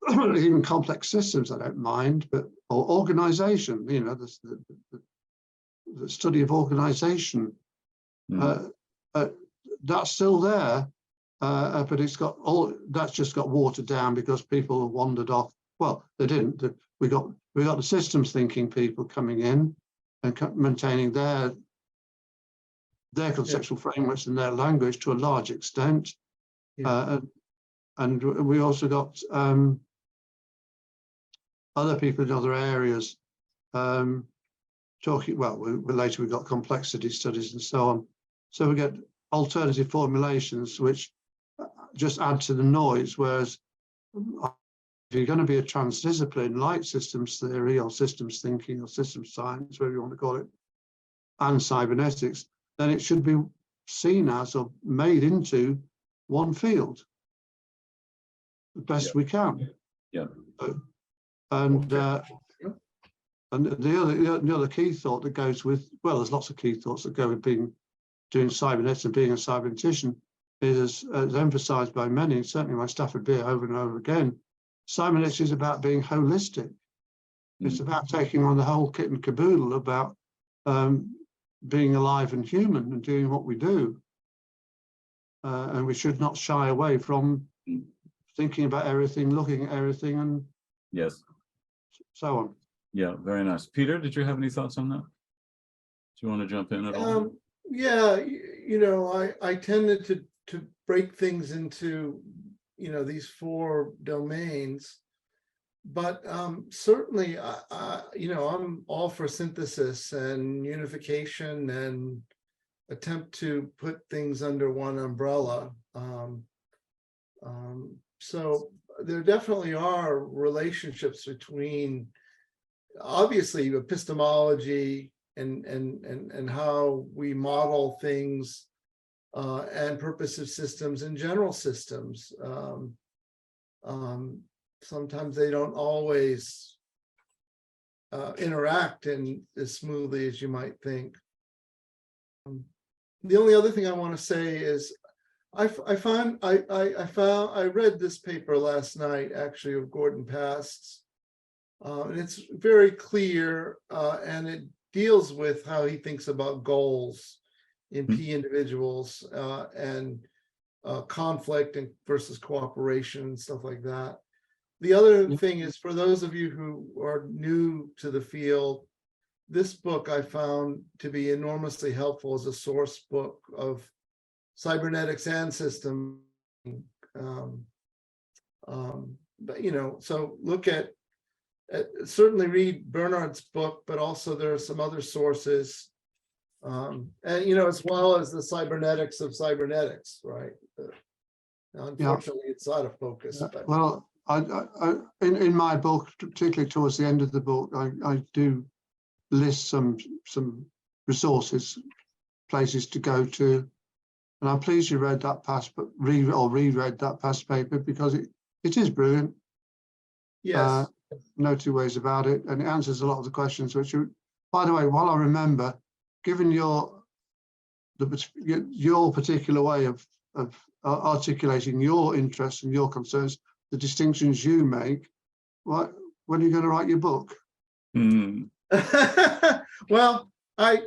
even complex systems, I don't mind, but or organization, you know, the study of organization, that's still there, but it's got that's just got watered down because people have wandered off. Well, they didn't. We got the systems thinking people coming in and maintaining their conceptual frameworks and their language to a large extent, and we also got other people in other areas talking. Well, later we got complexity studies and so on. So we get alternative formulations which just add to the noise. Whereas if you're going to be a transdiscipline like systems theory or systems thinking or systems science, whatever you want to call it, and cybernetics, then it should be seen as or made into one field the best we can. And the other key thought that goes with, well, there's lots of key thoughts that go with doing cybernetics and being a cybernetician, is as emphasized by many, certainly by Stafford Beer over and over again, cybernetics is about being holistic. It's about taking on the whole kit and caboodle about being alive and human and doing what we do. And we should not shy away from thinking about everything, looking at everything, and so on. Yeah, very nice. Peter, did you have any thoughts on that? Do you want to jump in at all? Yeah, you know, I tended to break things into, you know, these four domains, but certainly, you know, I'm all for synthesis and unification and attempt to put things under one umbrella. So there definitely are relationships between, obviously, epistemology and how we model things and purposive systems and general systems. Sometimes they don't always interact as smoothly as you might think. The only other thing I want to say is I read this paper last night, actually, of Gordon Past's, and it's very clear, and it deals with how he thinks about goals in P individuals and conflict versus cooperation and stuff like that. The other thing is, for those of you who are new to the field, this book I found to be enormously helpful as a source book of cybernetics and system. But, you know, so look at certainly read Bernard's book, but also there are some other sources, and, you know, as well as the cybernetics of cybernetics, right? Unfortunately, it's out of focus. But. Well, in my book, particularly towards the end of the book, I do list some resources, places to go to, and I'm pleased you read that past, but reread that past paper, because it is brilliant. Yes. No two ways about it, and it answers a lot of the questions. Which, by the way, while I remember, given your particular way of articulating your interests and your concerns, the distinctions you make, when are you going to write your book? Well, I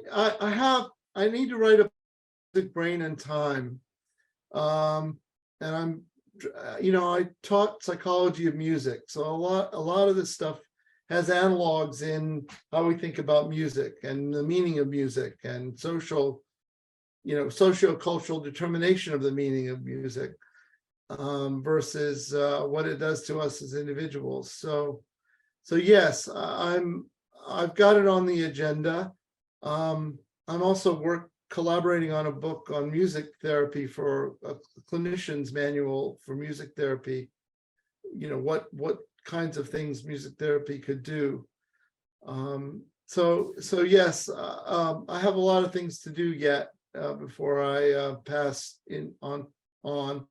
need to write a brain and time, and I'm, you know, I taught psychology of music, so a lot of this stuff has analogs in how we think about music and the meaning of music and social, you know, socio-cultural determination of the meaning of music versus what it does to us as individuals. So yes, I've got it on the agenda. I'm also collaborating on a book on music therapy for a clinician's manual for music therapy. You know, what kinds of things music therapy could do. So yes, I have a lot of things to do yet before I pass on,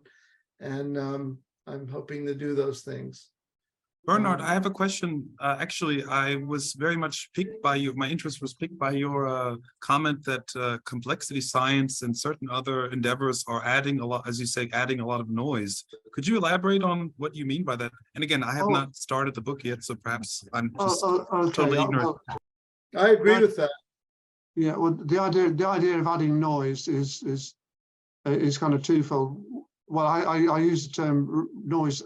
and I'm hoping to do those things. Bernard, I have a question. Actually, I was very much piqued by you. My interest was piqued by your comment that complexity science and certain other endeavors are adding a lot, as you say, adding a lot of noise. Could you elaborate on what you mean by that? And again, I have not started the book yet, so perhaps I'm just totally ignorant. I agree with that. Yeah, well, the idea of adding noise is kind of twofold. Well, I use the term noise.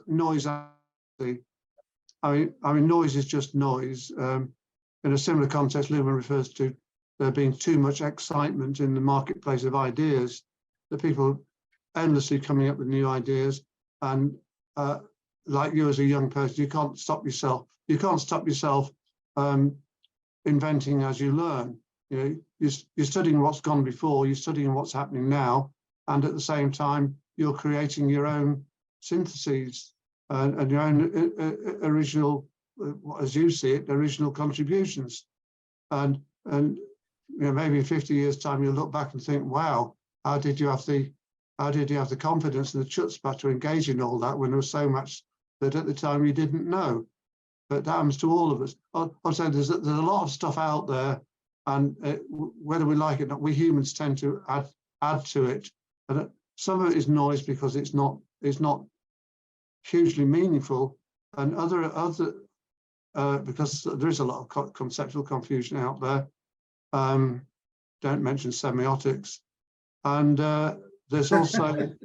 I mean, noise is just noise. In a similar context, Luhmann refers to there being too much excitement in the marketplace of ideas, that people endlessly coming up with new ideas. And like you as a young person, you can't stop yourself. You can't stop yourself inventing as you learn. You know, you're studying what's gone before, you're studying what's happening now, and at the same time, you're creating your own syntheses and your own original, as you see it, original contributions. And you know, maybe in 50 years' time, you'll look back and think, wow, how did you have the confidence and the chutzpah to engage in all that when there was so much that at the time you didn't know? But that happens to all of us. I'll say there's a lot of stuff out there, and whether we like it or not, we humans tend to add to it. And some of it is noise because it's not hugely meaningful, and other because there is a lot of conceptual confusion out there. Don't mention semiotics, and there's also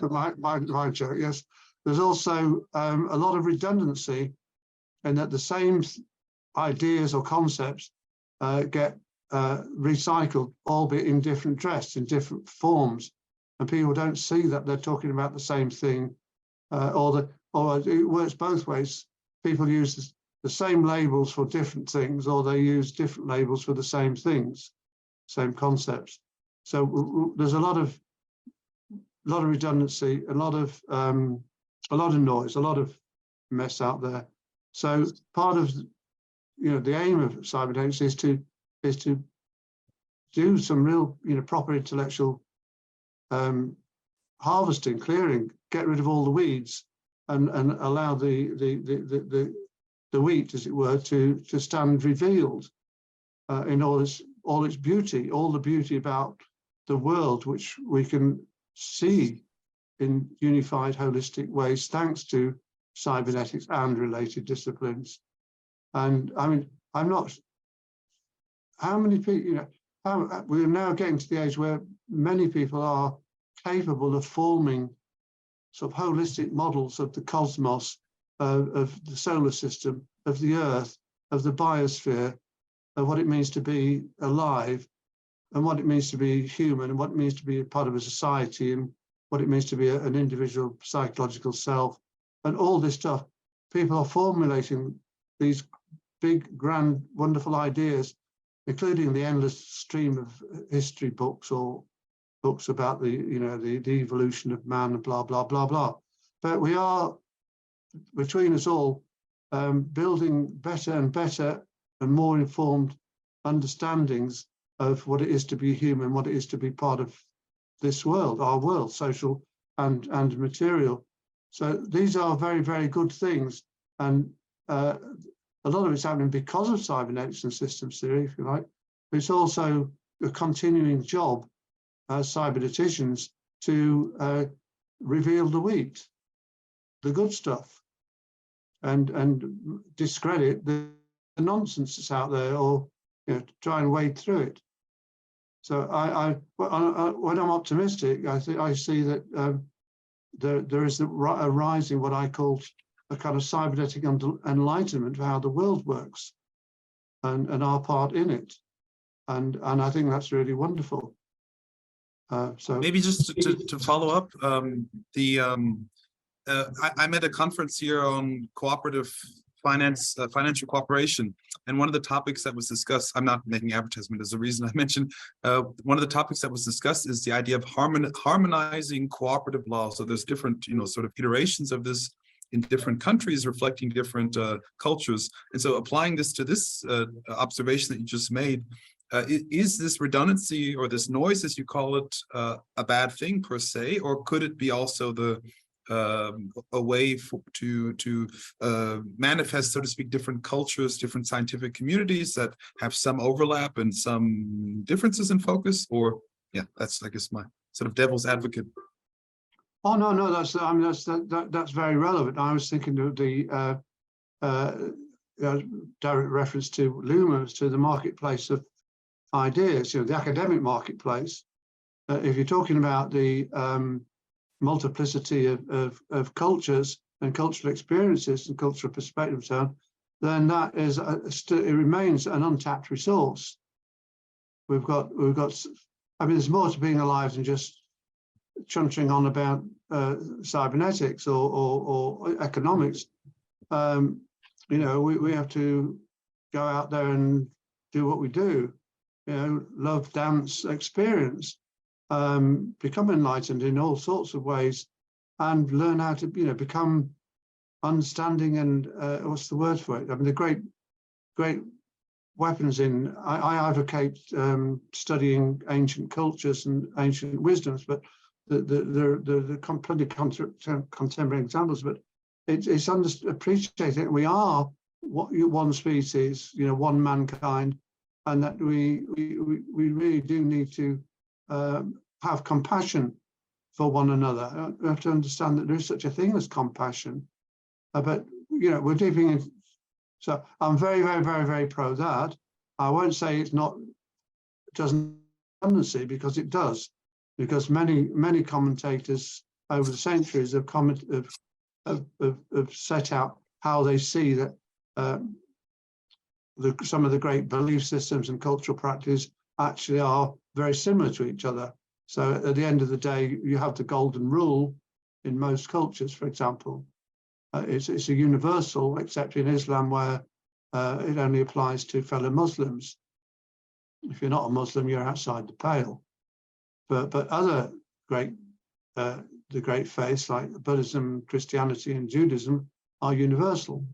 my joke. Yes, there's also a lot of redundancy, in that the same ideas or concepts get recycled, albeit in different dress, in different forms, and people don't see that they're talking about the same thing. Or it works both ways. People use the same labels for different things, or they use different labels for the same things, same concepts. So there's a lot of redundancy, a lot of noise, a lot of mess out there. So part of the aim of Cybernetics is to do some real proper intellectual harvesting, clearing, get rid of all the weeds, and allow the wheat, as it were, to stand revealed in all its beauty, all the beauty about the world, which we can see in unified, holistic ways, thanks to cybernetics and related disciplines. And I mean, I'm not. How many people? We're now getting to the age where many people are capable of forming sort of holistic models of the cosmos, of the solar system, of the Earth, of the biosphere, of what it means to be alive, and what it means to be human, and what it means to be a part of a society, and what it means to be an individual psychological self, and all this stuff. People are formulating these big, grand, wonderful ideas, including the endless stream of history books or books about the evolution of man, blah, blah, blah, blah. But we are, between us all, building better and better and more informed understandings of what it is to be human, what it is to be part of this world, our world, social and material. So these are very, very good things. And a lot of it's happening because of cybernetics and systems theory, if you like. But it's also a continuing job as cyberneticians to reveal the wheat, the good stuff, and discredit the nonsense that's out there, or try and wade through it. So when I'm optimistic, I see that there is a rise in what I call a kind of cybernetic enlightenment of how the world works, and our part in it, and I think that's really wonderful. So maybe just to follow up, I'm at a conference here on cooperative financial cooperation. And one of the topics that was discussed, I'm not making advertisement, there's a reason I mentioned, one of the topics that was discussed is the idea of harmonizing cooperative law. So there's different, sort of iterations of this in different countries reflecting different cultures. And so applying this to this observation that you just made, is this redundancy or this noise, as you call it, a bad thing per se, or could it be also a way to manifest, so to speak, different cultures, different scientific communities that have some overlap and some differences in focus? Or yeah, that's, I guess, my sort of devil's advocate. Oh no, that's very relevant. I was thinking of the direct reference to Lumos, to the marketplace of ideas, the academic marketplace. If you're talking about the multiplicity of cultures and cultural experiences and cultural perspectives, then that is it remains an untapped resource. We've got. I mean, there's more to being alive than just chuntering on about cybernetics or economics. We have to go out there and do what we do. Love, dance, experience. Become enlightened in all sorts of ways, and learn how to, become understanding and what's the word for it? I mean, the great weapons in. I advocate studying ancient cultures and ancient wisdoms, but the plenty of contemporary examples. But it's appreciated. We are one species, one mankind, and that we really do need to have compassion for one another. We have to understand that there is such a thing as compassion, but we're deeping in. So I'm very, very, very, very pro that. I won't say it doesn't tendency, because it does, because many commentators over the centuries have set out how they see that some of the great belief systems and cultural practice actually are very similar to each other. So at the end of the day, you have the golden rule in most cultures, for example. It's a universal, except in Islam, where it only applies to fellow Muslims. If you're not a Muslim, you're outside the pale. But other the great faiths like Buddhism, Christianity, and Judaism are universal.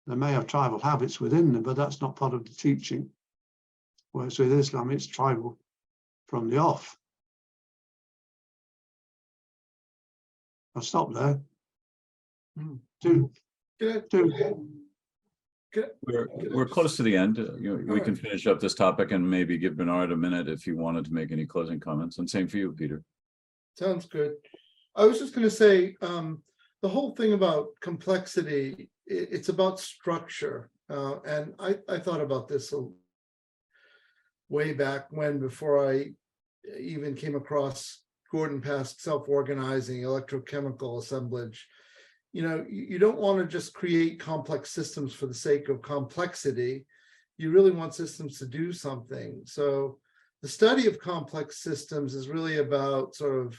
They may have tribal habits within them, but that's not part of the teaching. Whereas with Islam, it's tribal from the off. I'll stop there. We're close to the end. We can finish up this topic and maybe give Bernard a minute if you wanted to make any closing comments. And same for you, Peter. Sounds good. I was just going to say, the whole thing about complexity, it's about structure. And I thought about this way back when, before I even came across Gordon Pask's self-organizing electrochemical assemblage. You don't want to just create complex systems for the sake of complexity. You really want systems to do something. So the study of complex systems is really about sort of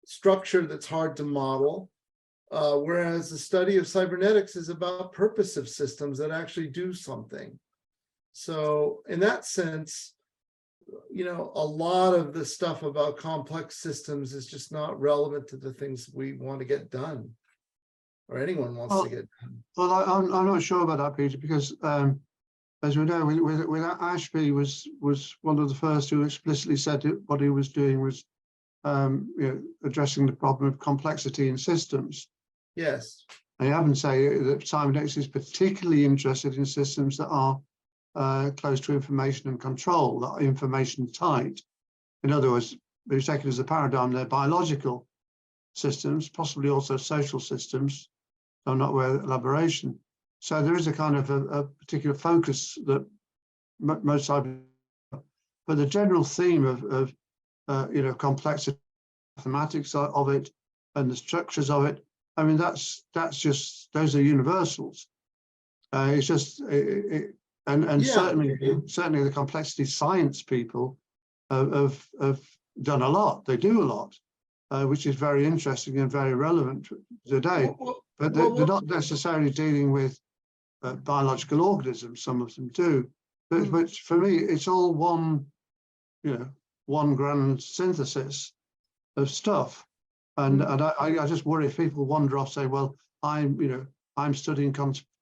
structure that's hard to model, whereas the study of cybernetics is about purposive systems that actually do something. So in that sense, a lot of the stuff about complex systems is just not relevant to the things we want to get done, or anyone wants to get done. Well, I'm not sure about that, Peter, because as we know, with Ashby was one of the first who explicitly said what he was doing was addressing the problem of complexity in systems. Yes. I haven't say that Cybernetics is particularly interested in systems that are close to information and control, that are information tight. In other words, we've taken as a paradigm, they're biological systems, possibly also social systems. I'm not aware of elaboration. So there is a kind of a particular focus that most cyber, but the general theme of complexity, mathematics of it, and the structures of it. I mean, that's just, those are universals. It's just and certainly the complexity science people have done a lot. They do a lot, which is very interesting and very relevant today. But they're not necessarily dealing with biological organisms. Some of them do, but for me, it's all one, one grand synthesis of stuff. And I just worry if people wander off, say, well, I'm studying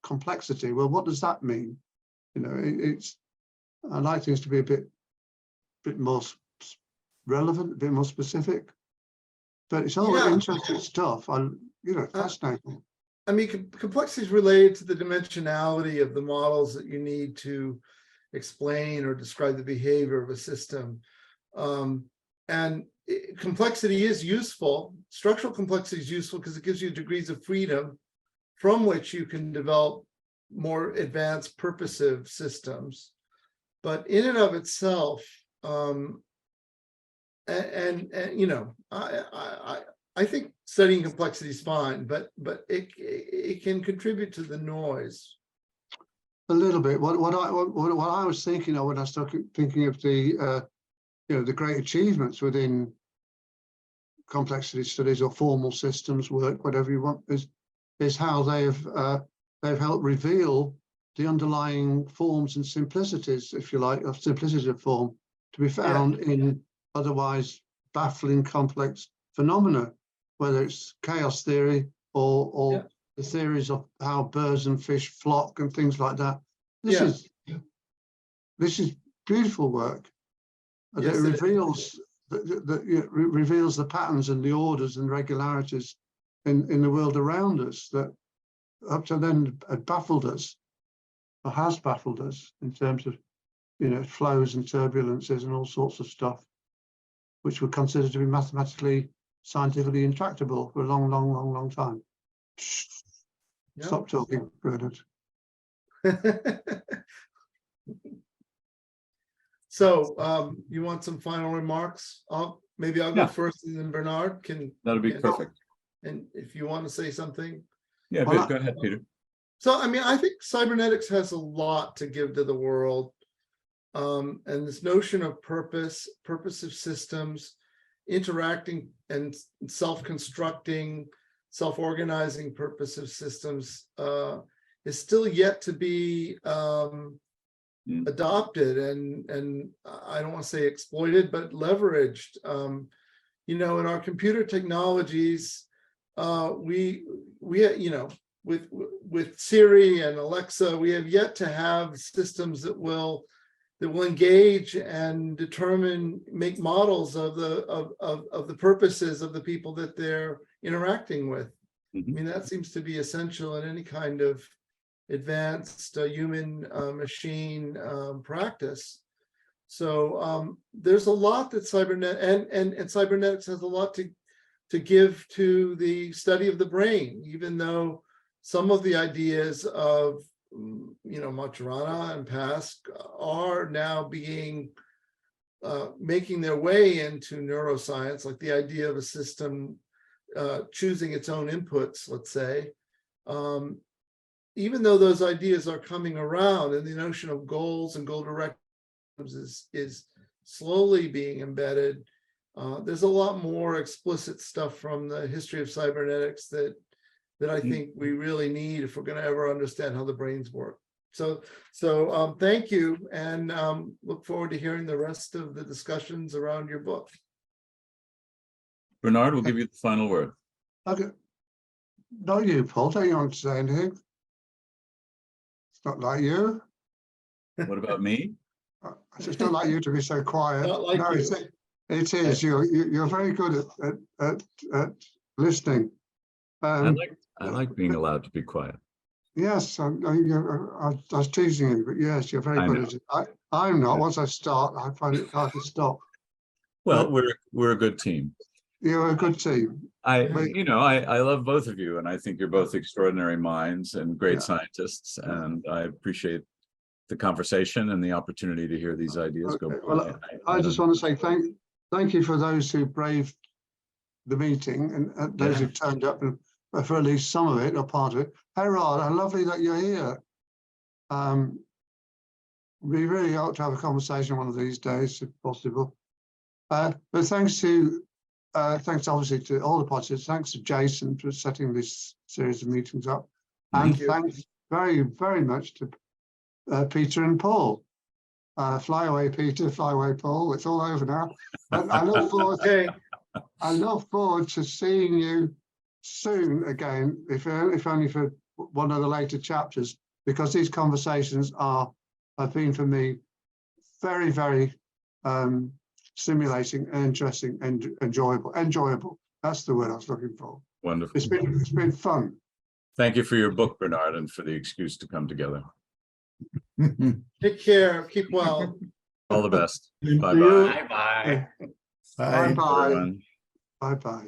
complexity. Well, what does that mean? I like things to be a bit more relevant, a bit more specific. But it's all interesting stuff. Fascinating. I mean, complexity is related to the dimensionality of the models that you need to explain or describe the behavior of a system. Complexity is useful. Structural complexity is useful because it gives you degrees of freedom from which you can develop more advanced purposive systems. But in and of itself, I think studying complexity is fine, but it can contribute to the noise. A little bit. What I was thinking of when I started thinking of the the great achievements within complexity studies or formal systems work, whatever you want, is how they've helped reveal the underlying forms and simplicities, if you like, of simplicity of form to be found in otherwise baffling complex phenomena, whether it's chaos theory or the theories of how birds and fish flock and things like that. This is beautiful work. Yes, it reveals the patterns and the orders and regularities in the world around us that up to then had baffled us, or has baffled us in terms of flows and turbulences and all sorts of stuff, which were considered to be mathematically, scientifically intractable for a long time. Stop talking, Bernard. So you want some final remarks? Maybe I'll go first, and then Bernard can. That'll be perfect. And if you want to say something. Yeah, go ahead, Peter. So, I mean, I think cybernetics has a lot to give to the world. And this notion of purposive systems, interacting and self-constructing, self-organizing purposive systems is still yet to be adopted and I don't want to say exploited, but leveraged. In our computer technologies, with Siri and Alexa, we have yet to have systems that will engage and make models of the purposes of the people that they're interacting with. I mean, that seems to be essential in any kind of advanced human machine practice. So there's a lot that cybernetics has a lot to give to the study of the brain, even though some of the ideas of Maturana and Pask are now making their way into neuroscience, like the idea of a system choosing its own inputs, let's say. Even though those ideas are coming around, and the notion of goals and goal directives is slowly being embedded, there's a lot more explicit stuff from the history of cybernetics that I think we really need if we're going to ever understand how the brains work. So thank you, and look forward to hearing the rest of the discussions around your book. Bernard, we'll give you the final word. Okay. Not you, Paul. Don't you want to say anything? It's not like you. What about me? It's not like you to be so quiet. Not like no, you. it is. You're very good at listening. I like being allowed to be quiet. Yes, I was teasing you, but yes, you're very good at it. I'm not. Once I start, I find it hard to stop. Well, we're a good team. You're a good team. I love both of you, and I think you're both extraordinary minds and great scientists, and I appreciate the conversation and the opportunity to hear these ideas go by. Well, I just want to say thank you for those who braved the meeting and those who turned up and for at least some of it or part of it. Hey, Rod, lovely that you're here. We really ought to have a conversation one of these days, if possible. But thanks obviously to all the participants. Thanks to Jason for setting this series of meetings up. And very, very much to Peter and Paul. Fly away, Peter, fly away, Paul. It's all over now. But I look forward. Okay, I look forward to seeing you soon again, if only for one of the later chapters, because these conversations have been for me very, very stimulating, interesting, and enjoyable. Enjoyable. That's the word I was looking for. Wonderful. It's been fun. Thank you for your book, Bernard, and for the excuse to come together. take care, keep well. All the best. you. Bye-bye. Bye-bye. Bye bye. everyone. Bye bye.